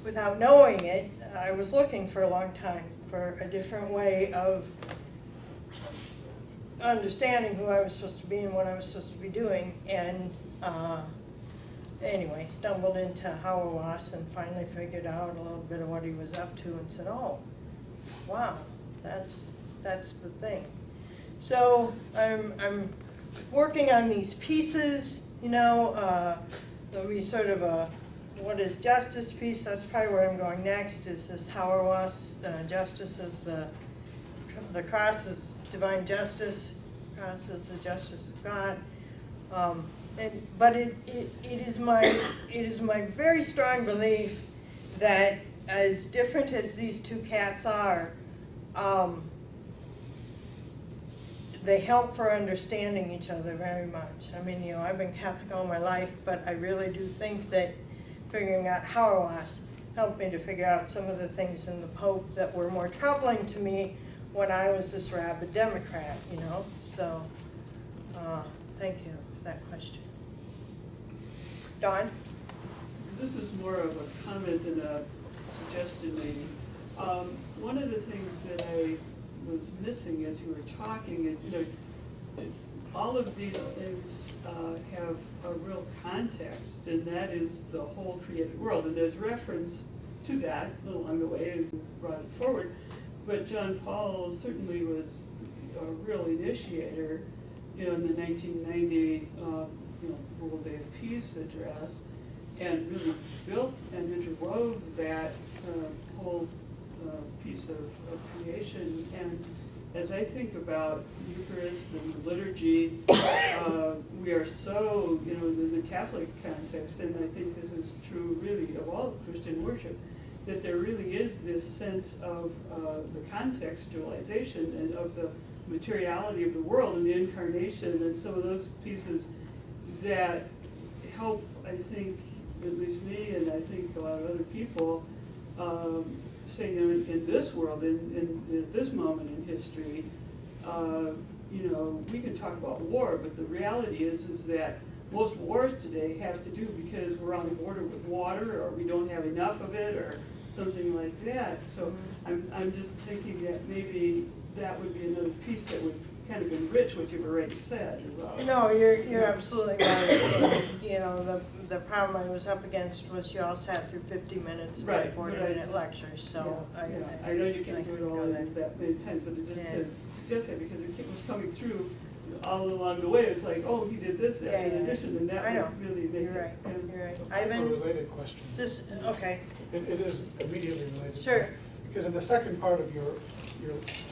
[SPEAKER 1] without knowing it, I was looking for a long time for a different way of understanding who I was supposed to be and what I was supposed to be doing, and anyway, stumbled into Hauerwas and finally figured out a little bit of what he was up to and said, oh, wow, that's the thing. So I'm working on these pieces, there'll be sort of a what is justice piece. That's probably where I'm going next, is this Hauerwas justice as the cross is divine justice, cross is the justice of God. But it is my very strong belief that as different as these two cats are, they help for understanding each other very much. I mean, I've been Catholic all my life, but I really do think that figuring out Hauerwas helped me to figure out some of the things in the Pope that were more troubling to me when I was this rabid Democrat, So, thank you for that question. Dawn?
[SPEAKER 3] This is more of a comment than a suggestion maybe. One of the things that I was missing as you were talking is, all of these things have a real context, and that is the whole created world. And there's reference to that along the way as you brought it forward. But John Paul certainly was a real initiator, in the 1990 World Day of Peace address, and really built and interwove that whole piece of creation. And as I think about Eucharist and liturgy, we are so, in the Catholic context, and I think this is true really of all Christian worship, that there really is this sense of the contextualization and of the materiality of the world and the incarnation and some of those pieces that help, I think, at least me and I think a lot of other people, say in this world, in this moment in history, we can talk about war, but the reality is that most wars today have to do because we're on the border with water, or we don't have enough of it, or something like that. So I'm just thinking that maybe that would be another piece that would kind of enrich what you've already said.
[SPEAKER 1] No, you're absolutely right. The problem I was up against was you all sat through 50 minutes of 40-minute lectures, so
[SPEAKER 3] I know you can't do it all in that many times, but just to suggest that, because it was coming through all along the way, it's like, oh, he did this in addition, and that would really make
[SPEAKER 1] You're
[SPEAKER 3] it.
[SPEAKER 1] Right. You're right.
[SPEAKER 4] A related question.
[SPEAKER 1] Okay.
[SPEAKER 4] It is immediately related.
[SPEAKER 1] Sure.
[SPEAKER 4] Because in the second part of your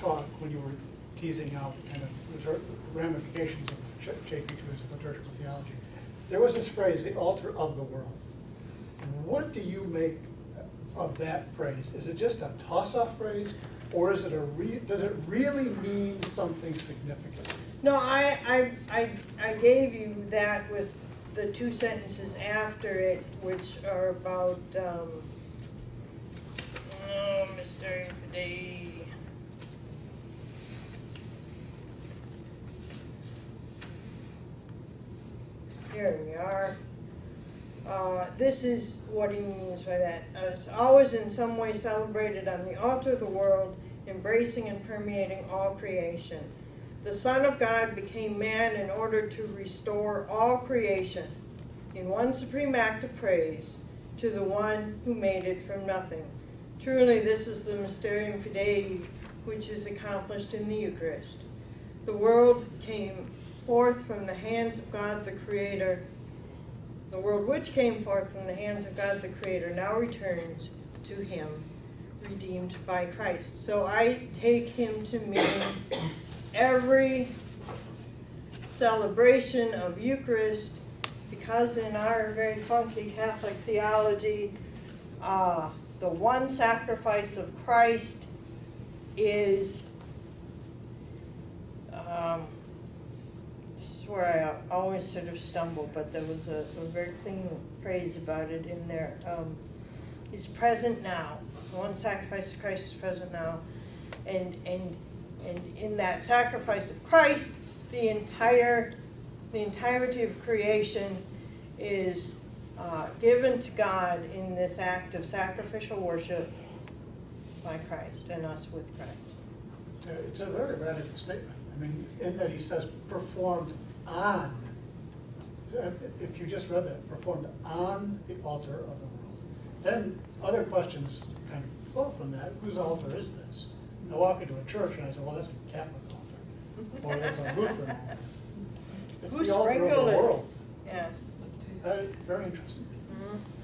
[SPEAKER 4] talk, when you were teasing out kind of the ramifications of JP2's liturgical theology, there was this phrase, the altar of the world. What do you make of that phrase? Is it just a toss-off phrase, or is it does it really mean something significant?
[SPEAKER 1] No, I gave you that with the two sentences after it, which are about Mr. Infidei. Here we are. This is what he means by that. It's always in some way celebrated on the altar of the world, embracing and permeating all creation. The Son of God became man in order to restore all creation in one supreme act of praise to the one who made it from nothing. Truly, this is the Mysterium Fidei, which is accomplished in the Eucharist. The world came forth from the hands of God the Creator. The world which came forth from the hands of God the Creator now returns to him, redeemed by Christ. So I take him to mean every celebration of Eucharist, because in our very funky Catholic theology, the one sacrifice of Christ is this is where I always sort of stumble, but there was a very clean phrase about it in there. He's present now. The one sacrifice of Christ is present now. And in that sacrifice of Christ, the entirety of creation is given to God in this act of sacrificial worship by Christ and us with Christ.
[SPEAKER 4] It's a very radical statement. I mean, in that he says performed on, if you just read that, performed on the altar of the world. Then other questions kind of flow from that. Whose altar is this? I walk into a church and I say, well, that's a Catholic altar, or that's a Lutheran altar. It's the altar of the world.
[SPEAKER 1] Yes.
[SPEAKER 4] Very interesting.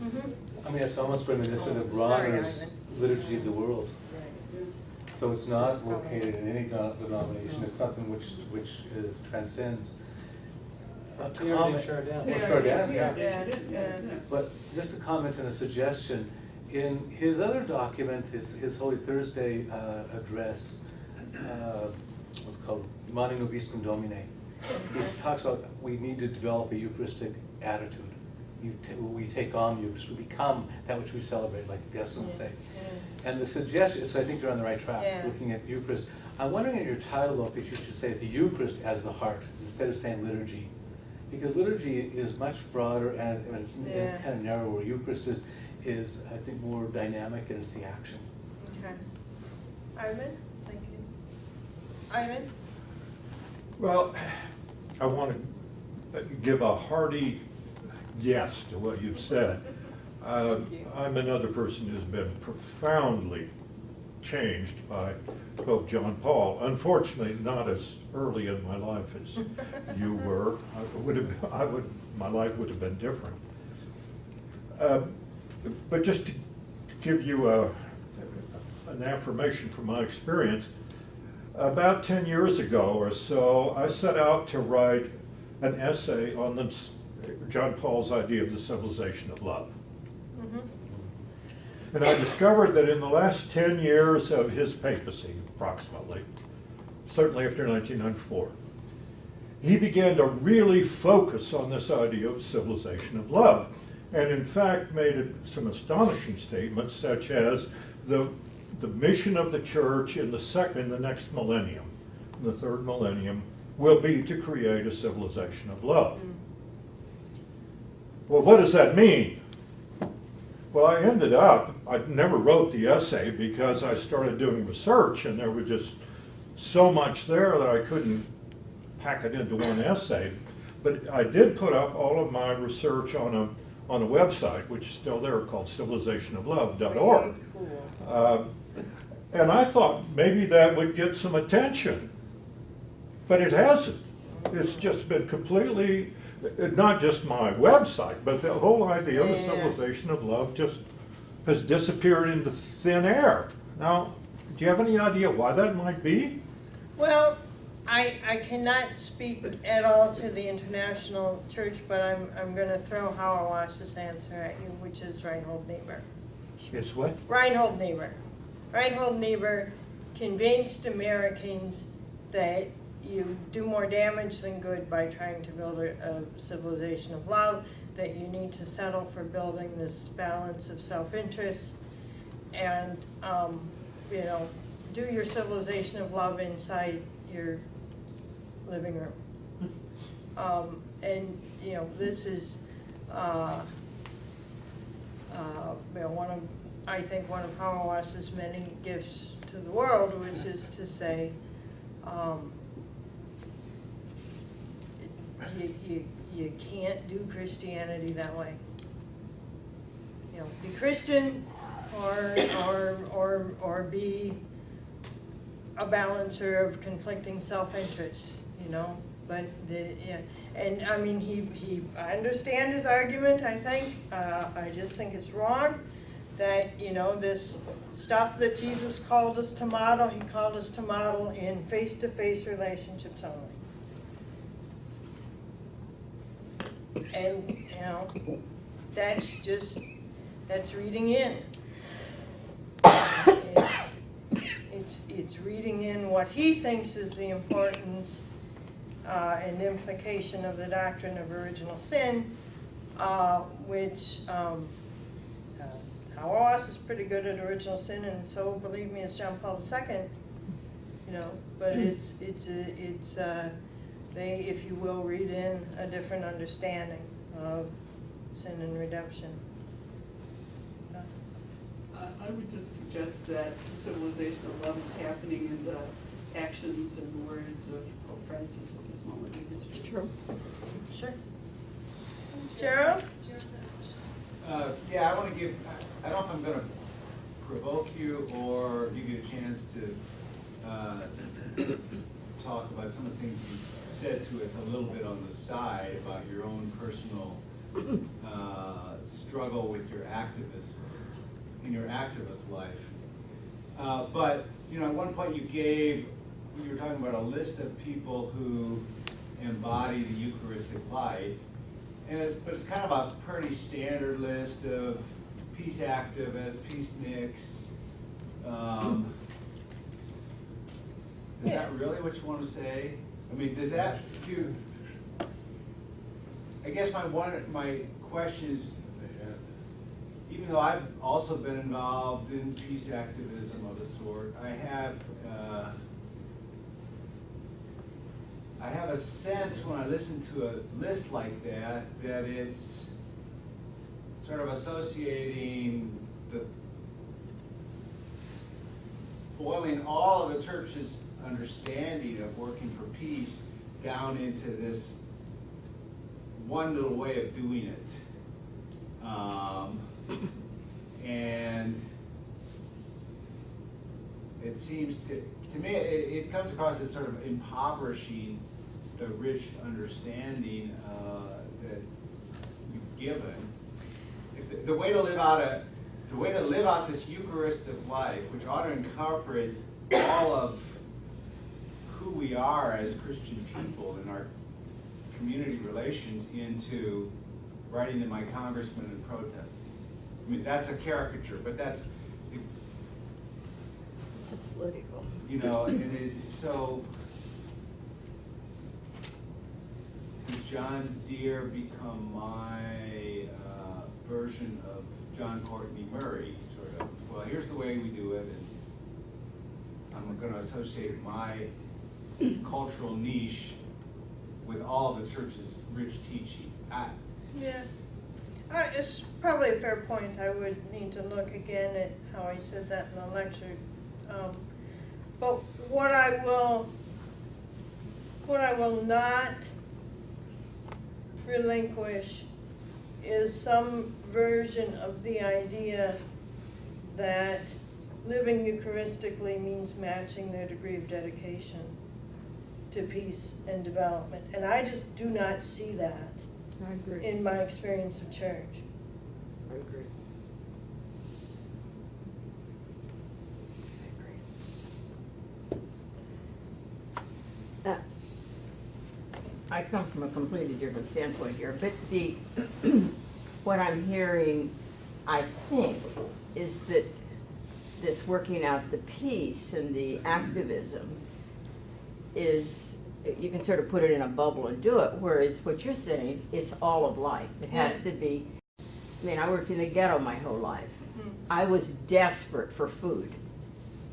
[SPEAKER 1] Mm-hmm.
[SPEAKER 5] I mean, it's almost reminiscent of
[SPEAKER 1] Sorry,
[SPEAKER 5] Bronner's
[SPEAKER 1] Ivan.
[SPEAKER 5] Liturgy of the World.
[SPEAKER 1] Right.
[SPEAKER 5] So it's not located in any denomination, it's something which transcends.
[SPEAKER 2] Pierre de Chardin.
[SPEAKER 5] Or Chardin, yeah.
[SPEAKER 1] Yeah.
[SPEAKER 5] But just a comment and a suggestion, in his other document, his Holy Thursday address, what's called Mani Nobiscum Domine. He talks about we need to develop a Eucharistic attitude. We take on the Eucharist, we become that which we celebrate, like the guests would say. And the suggestion, so I think you're on the right track,
[SPEAKER 1] Yeah.
[SPEAKER 5] looking at Eucharist. I'm wondering in your title, though, if you should say the Eucharist as the heart, instead of saying liturgy. Because liturgy is much broader and it's
[SPEAKER 1] Yeah.
[SPEAKER 5] kind of narrower. Eucharist is, I think, more dynamic and it's the action.
[SPEAKER 1] Okay. Ivan, thank you. Ivan?
[SPEAKER 6] Well, I want to give a hearty yes to what you've said.
[SPEAKER 1] Thank you.
[SPEAKER 6] I'm another person who's been profoundly changed by Pope John Paul. Unfortunately, not as early in my life as you were. My life would have been different. But just to give you an affirmation from my experience, about 10 years ago or so, I set out to write an essay on John Paul's idea of the civilization of love. And I discovered that in the last 10 years of his papacy, approximately, certainly after 1994, he began to really focus on this idea of civilization of love. And in fact made some astonishing statements such as the mission of the church in the next millennium, in the third millennium, will be to create a civilization of love. Well, what does that mean? Well, I never wrote the essay because I started doing research and there was just so much there that I couldn't pack it into one essay. But I did put up all of my research on a website, which is still there, called civilizationoflove.org.
[SPEAKER 1] Cool.
[SPEAKER 6] And I thought maybe that would get some attention, but it hasn't. It's just been completely, not just my website, but the whole idea of the
[SPEAKER 1] Yeah.
[SPEAKER 6] civilization of love just has disappeared into thin air. Now, do you have any idea why that might be?
[SPEAKER 1] Well, I cannot speak at all to the international church, but I'm going to throw Hauerwas's answer at you, which is Reinhold Niebuhr.
[SPEAKER 6] It's what?
[SPEAKER 1] Reinhold Niebuhr. Reinhold Niebuhr convinced Americans that you do more damage than good by trying to build a civilization of love, that you need to settle for building this balance of self-interest, and do your civilization of love inside your living room. And this is I think one of Hauerwas's many gifts to the world, which is to say, you can't do Christianity that way. Be Christian or be a balancer of conflicting self-interests, but and I mean, I understand his argument, I think. I just think it's wrong that, this stuff that Jesus called us to model, he called us to model in face-to-face relationships only. And, that's reading in. It's reading in what he thinks is the importance and implication of the doctrine of original sin, which Hauerwas is pretty good at original sin, and so, believe me, is John Paul II. But they, if you will, read in a different understanding of sin and redemption.
[SPEAKER 3] I would just suggest that the civilization of love is happening in the actions and words of Pope Francis at this moment in history. It's true.
[SPEAKER 1] Sure. Gerald?
[SPEAKER 7] Yeah, I want to give, I don't know if I'm going to provoke you or give you a chance to talk about some of the things you said to us a little bit on the side about your own personal struggle with your activist, in your activist life. But, at one point you were talking about a list of people who embody the Eucharistic life. But it's kind of a pretty standard list of peace activists, peaceniks, Is that really what you want to say? I mean, does that do? I guess my question is, even though I've also been involved in peace activism of a sort, I have a sense when I listen to a list like that, that it's sort of associating boiling all of the church's understanding of working for peace down into this one little way of doing it. And it seems to me, it comes across as sort of impoverishing the rich understanding that you've given. If the way to live out this Eucharistic life, which ought to incorporate all of who we are as Christian people in our community relations, into writing to my congressman and protesting. I mean, that's a caricature, but that's,
[SPEAKER 8] It's a political.
[SPEAKER 7] you know, and it's so. Does John Deere become my version of John Courtney Murray? Sort of. Well, here's the way we do it, and I'm going to associate my cultural niche with all of the church's rich teaching.
[SPEAKER 1] Yeah. It's probably a fair point. I would need to look again at how I said that in the lecture. But what I will not relinquish is some version of the idea that living Eucharistically means matching their degree of dedication to peace and development. And I just do not see that
[SPEAKER 8] I agree.
[SPEAKER 1] in my experience of church.
[SPEAKER 8] I agree. I come from a completely different standpoint here, but what I'm hearing, I think, is that this working out the peace and the activism is, you can sort of put it in a bubble and do it, whereas what you're saying, it's all of life. It has to be, I mean, I worked in the ghetto my whole life. I was desperate for food,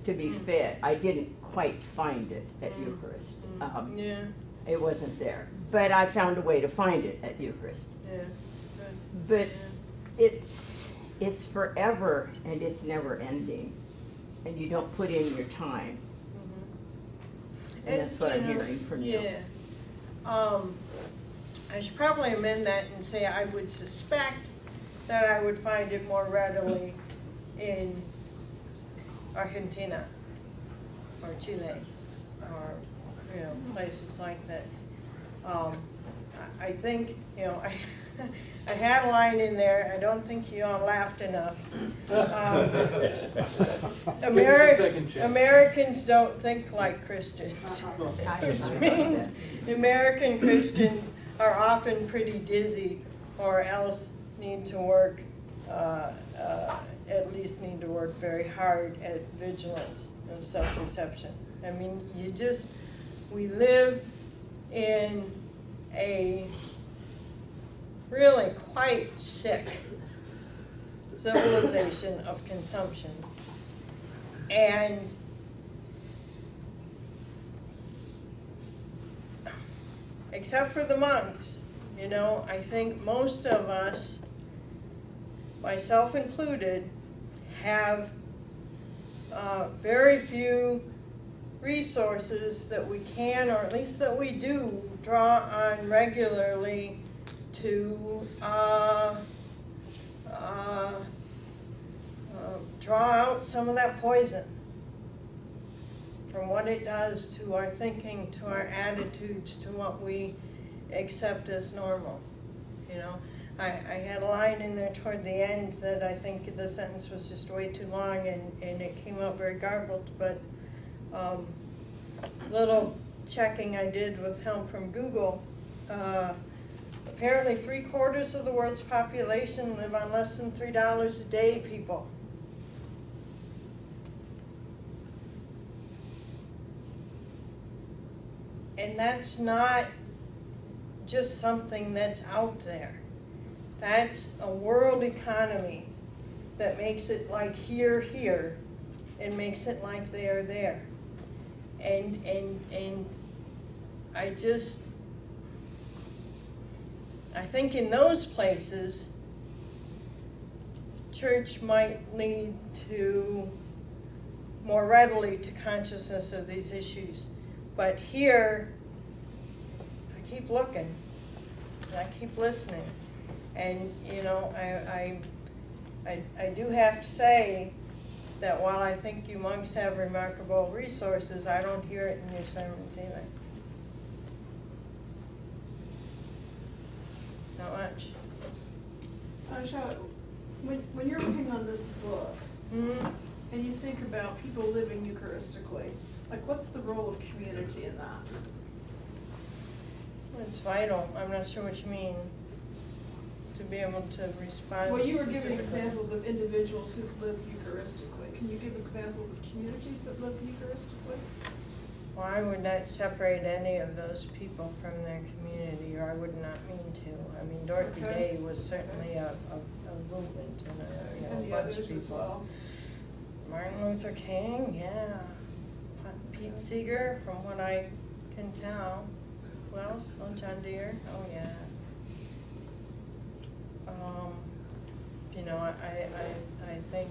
[SPEAKER 8] to be fed. I didn't quite find it at Eucharist.
[SPEAKER 1] Yeah,
[SPEAKER 8] It wasn't there, but I found a way to find it at Eucharist.
[SPEAKER 1] yeah.
[SPEAKER 8] But it's forever and it's never ending, and you don't put in your time. And that's what I'm hearing from you.
[SPEAKER 1] Yeah. I should probably amend that and say I would suspect that I would find it more readily in Argentina or Chile or, you know, places like this. I think, you know, I had a line in there, I don't think you all laughed enough.
[SPEAKER 2] Give us a second chance.
[SPEAKER 1] Americans don't think like Christians, which means American Christians are often pretty dizzy or else need to work, at least need to work very hard at vigilance and self-deception. I mean, we live in a really quite sick civilization of consumption. And except for the monks, you know, I think most of us, myself included, have very few resources that we can, or at least that we do, draw on regularly to draw out some of that poison from what it does to our thinking, to our attitudes, to what we accept as normal. You know, I had a line in there toward the end that I think the sentence was just way too long and it came out very garbled, but little checking I did with help from Google, apparently 3/4 of the world's population live on less than $3 a day, people. And that's not just something that's out there. That's a world economy that makes it like here, here, and makes it like there, there. And I think in those places, church might lead to more readily to consciousness of these issues. But here, I keep looking, I keep listening. And, you know, I do have to say that while I think you monks have remarkable resources, I don't hear it in your sermons either. Not much.
[SPEAKER 9] Asha, when you're looking on this book,
[SPEAKER 1] Mm-hmm.
[SPEAKER 9] and you think about people living Eucharistically, like what's the role of community in that?
[SPEAKER 1] It's vital. I'm not sure what you mean, to be able to respond.
[SPEAKER 9] Well, you were giving
[SPEAKER 1] specifically.
[SPEAKER 9] examples of individuals who live Eucharistically. Can you give examples of communities that live Eucharistically?
[SPEAKER 1] Well, I would not separate any of those people from their community, or I would not mean to. I mean, Dorothy
[SPEAKER 9] Okay.
[SPEAKER 1] Day was certainly a movement and
[SPEAKER 9] And the
[SPEAKER 1] a bunch of
[SPEAKER 9] others as
[SPEAKER 1] people.
[SPEAKER 9] well?
[SPEAKER 1] Martin Luther King, yeah. Pete Seeger, from what I can tell. Who else? Oh, John Deere, oh, yeah. You know, I think,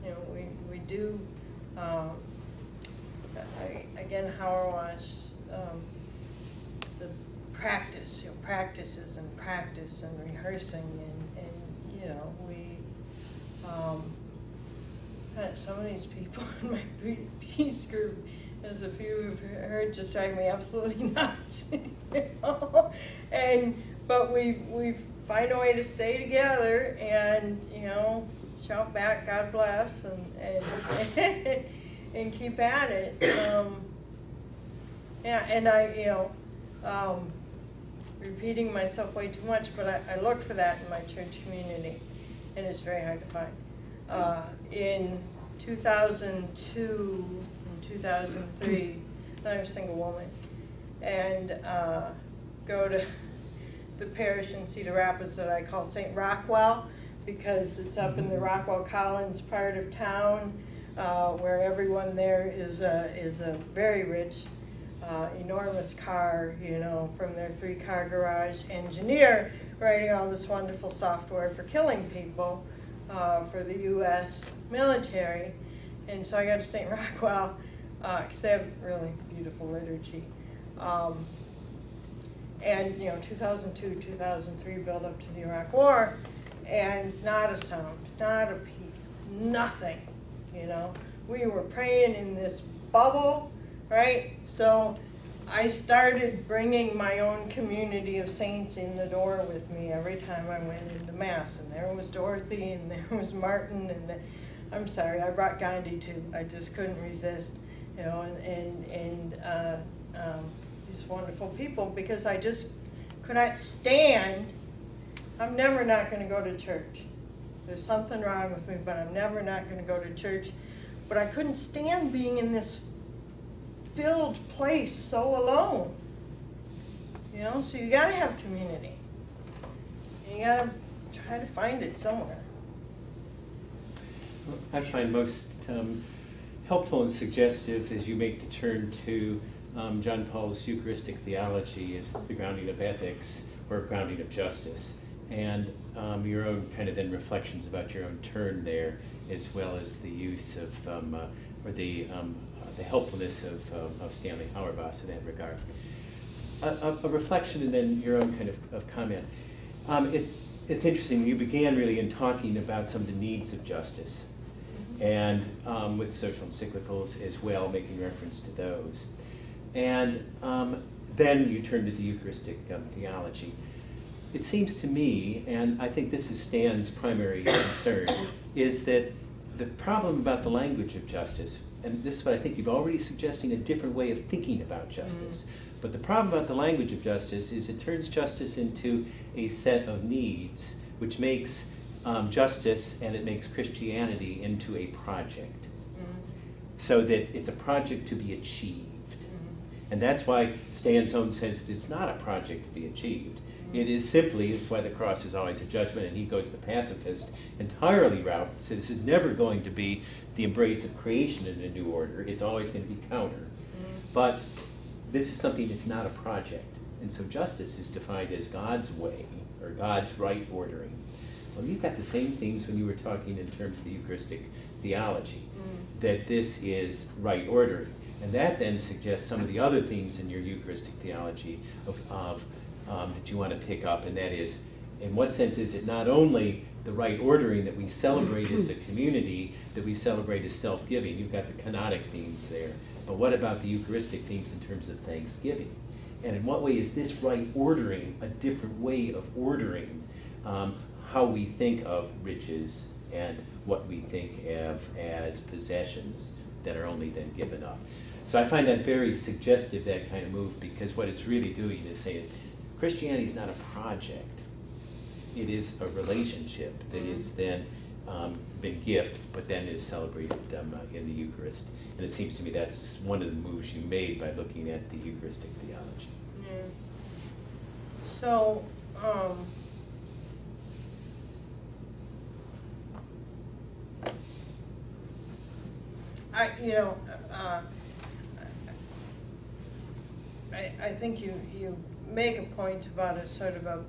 [SPEAKER 1] you know, we do, again, Hauerwas, the practice, you know, practices and practice and rehearsing and you know, we, some of these people in my peace group, as a few have heard, just drive me absolutely nuts. You know? But we find a way to stay together and, you know, shout back, God bless, and keep at it. Yeah, and you know, repeating myself way too much, but I look for that in my church community, and it's very hard to find. In 2002 and 2003, I was a single woman, and go to the parish in Cedar Rapids that I call St. Rockwell, because it's up in the Rockwell Collins part of town, where everyone there is a very rich, enormous car, you know, from their 3-car garage engineer, writing all this wonderful software for killing people for the U.S. military. And so I got to St. Rockwell, because they have really beautiful liturgy. And, you know, 2002, 2003, build up to the Iraq War, and not a sound, not a peep, nothing, you know. We were praying in this bubble, right? So I started bringing my own community of saints in the door with me every time I went into Mass. And there was Dorothy, and there was Martin, and I'm sorry, I brought Gandhi too. I just couldn't resist, you know, and these wonderful people, because I just could not stand. I'm never not going to go to church. There's something wrong with me, but I'm never not going to go to church. But I couldn't stand being in this filled place so alone. You know, so you got to have community. And you got to try to find it somewhere.
[SPEAKER 10] I find most helpful and suggestive as you make the turn to John Paul's Eucharistic theology as the grounding of ethics or grounding of justice, and your own kind of then reflections about your own turn there, as well as the use of or the helpfulness of Stanley Hauerwas in that regard. A reflection and then your own kind of comment. It's interesting, you began really in talking about some of the needs of justice, and with social encyclicals as well, making reference to those. And then you turn to the Eucharistic theology. It seems to me, and I think this is Stan's primary concern, is that the problem about the language of justice, and this is what I think you've already suggesting a different way of thinking about justice, but the problem about the language of justice is it turns justice into a set of needs, which makes justice and it makes Christianity into a project. so that it's a project to be achieved. And that's why Stan's own says that it's not a project to be achieved. It is simply, it's why the cross is always a judgment, and he goes the pacifist entirely route. So this is never going to be the embrace of creation in a new order. It's always going to be counter. But this is something that's not a project. And so justice is defined as God's way, or God's right ordering. Well, you've got the same things when you were talking in terms of the Eucharistic theology, that this is right ordering. And that then suggests some of the other themes in your Eucharistic theology that you want to pick up, and that is, in what sense is it not only the right ordering that we celebrate as a community, that we celebrate as self-giving? You've got the canonic themes there, but what about the Eucharistic themes in terms of thanksgiving? And in what way is this right ordering a different way of ordering how we think of riches and what we think of as possessions that are only then given up? So I find that very suggestive, that kind of move, because what it's really doing is saying Christianity is not a project. It is a relationship that is then been gift, but then is celebrated in the Eucharist. And it seems to me that's one of the moves you made by looking at the Eucharistic theology.
[SPEAKER 1] Yeah. So, I think you make a point about a sort of a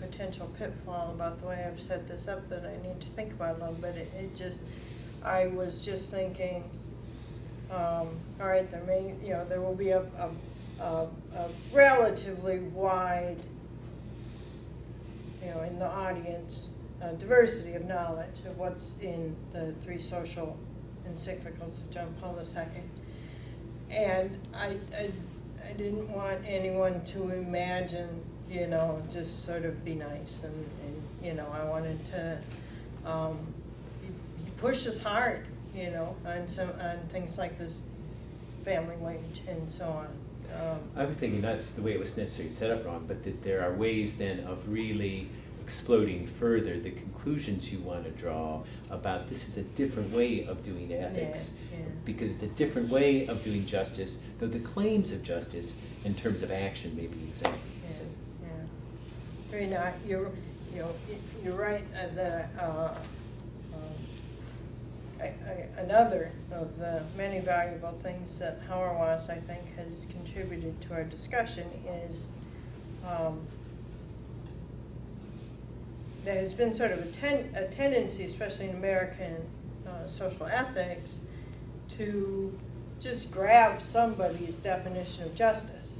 [SPEAKER 1] potential pitfall about the way I've set this up that I need to think about a little bit. I was just thinking, all right, there will be a relatively wide, in the audience, diversity of knowledge of what's in the 3 social encyclicals of John Paul II. And I didn't want anyone to imagine, just sort of be nice, and I wanted to, he pushes hard, on things like this family wage and so on.
[SPEAKER 10] I was thinking that's the way it was necessarily set up wrong, but that there are ways then of really exploding further the conclusions you want to draw about this is a different way of doing ethics, because it's a different way of doing justice, though the claims of justice in terms of action may be exactly the same.
[SPEAKER 1] You're right that another of the many valuable things that Hauerwas, I think, has contributed to our discussion is there has been sort of a tendency, especially in American social ethics, to just grab somebody's definition of justice.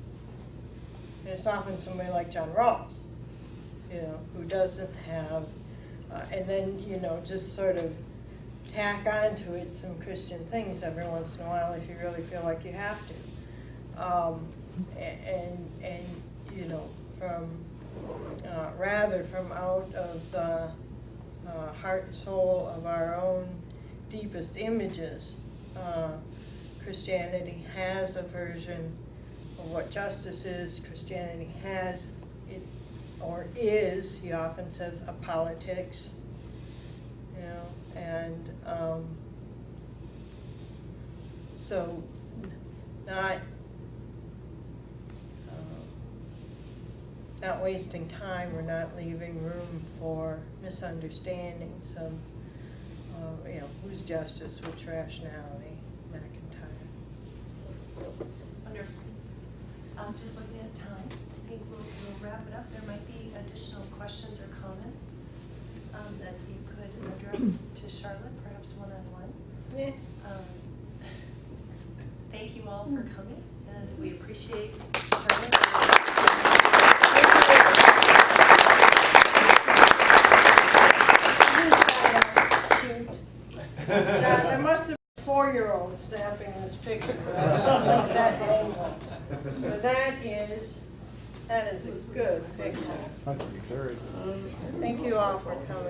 [SPEAKER 1] And it's often somebody like John Rawls, who doesn't have, and then, just sort of tack onto it some Christian things every once in a while if you really feel like you have to. Rather from out of the heart and soul of our own deepest images, Christianity has a version of what justice is. Christianity has it, or is, he often says, a politics, and so not wasting time or not leaving room for misunderstandings of, whose justice, which rationality, McIntyre.
[SPEAKER 11] Wonderful. Just looking at time, I think we'll wrap it up. There might be additional questions or comments that you could address to Charlotte, perhaps one-on-one.
[SPEAKER 1] Yeah.
[SPEAKER 11] Thank you all for coming, and we appreciate Charlotte.
[SPEAKER 1] There must have been a 4-year-old snapping this picture at that angle. But that is a good picture. Thank you all for coming.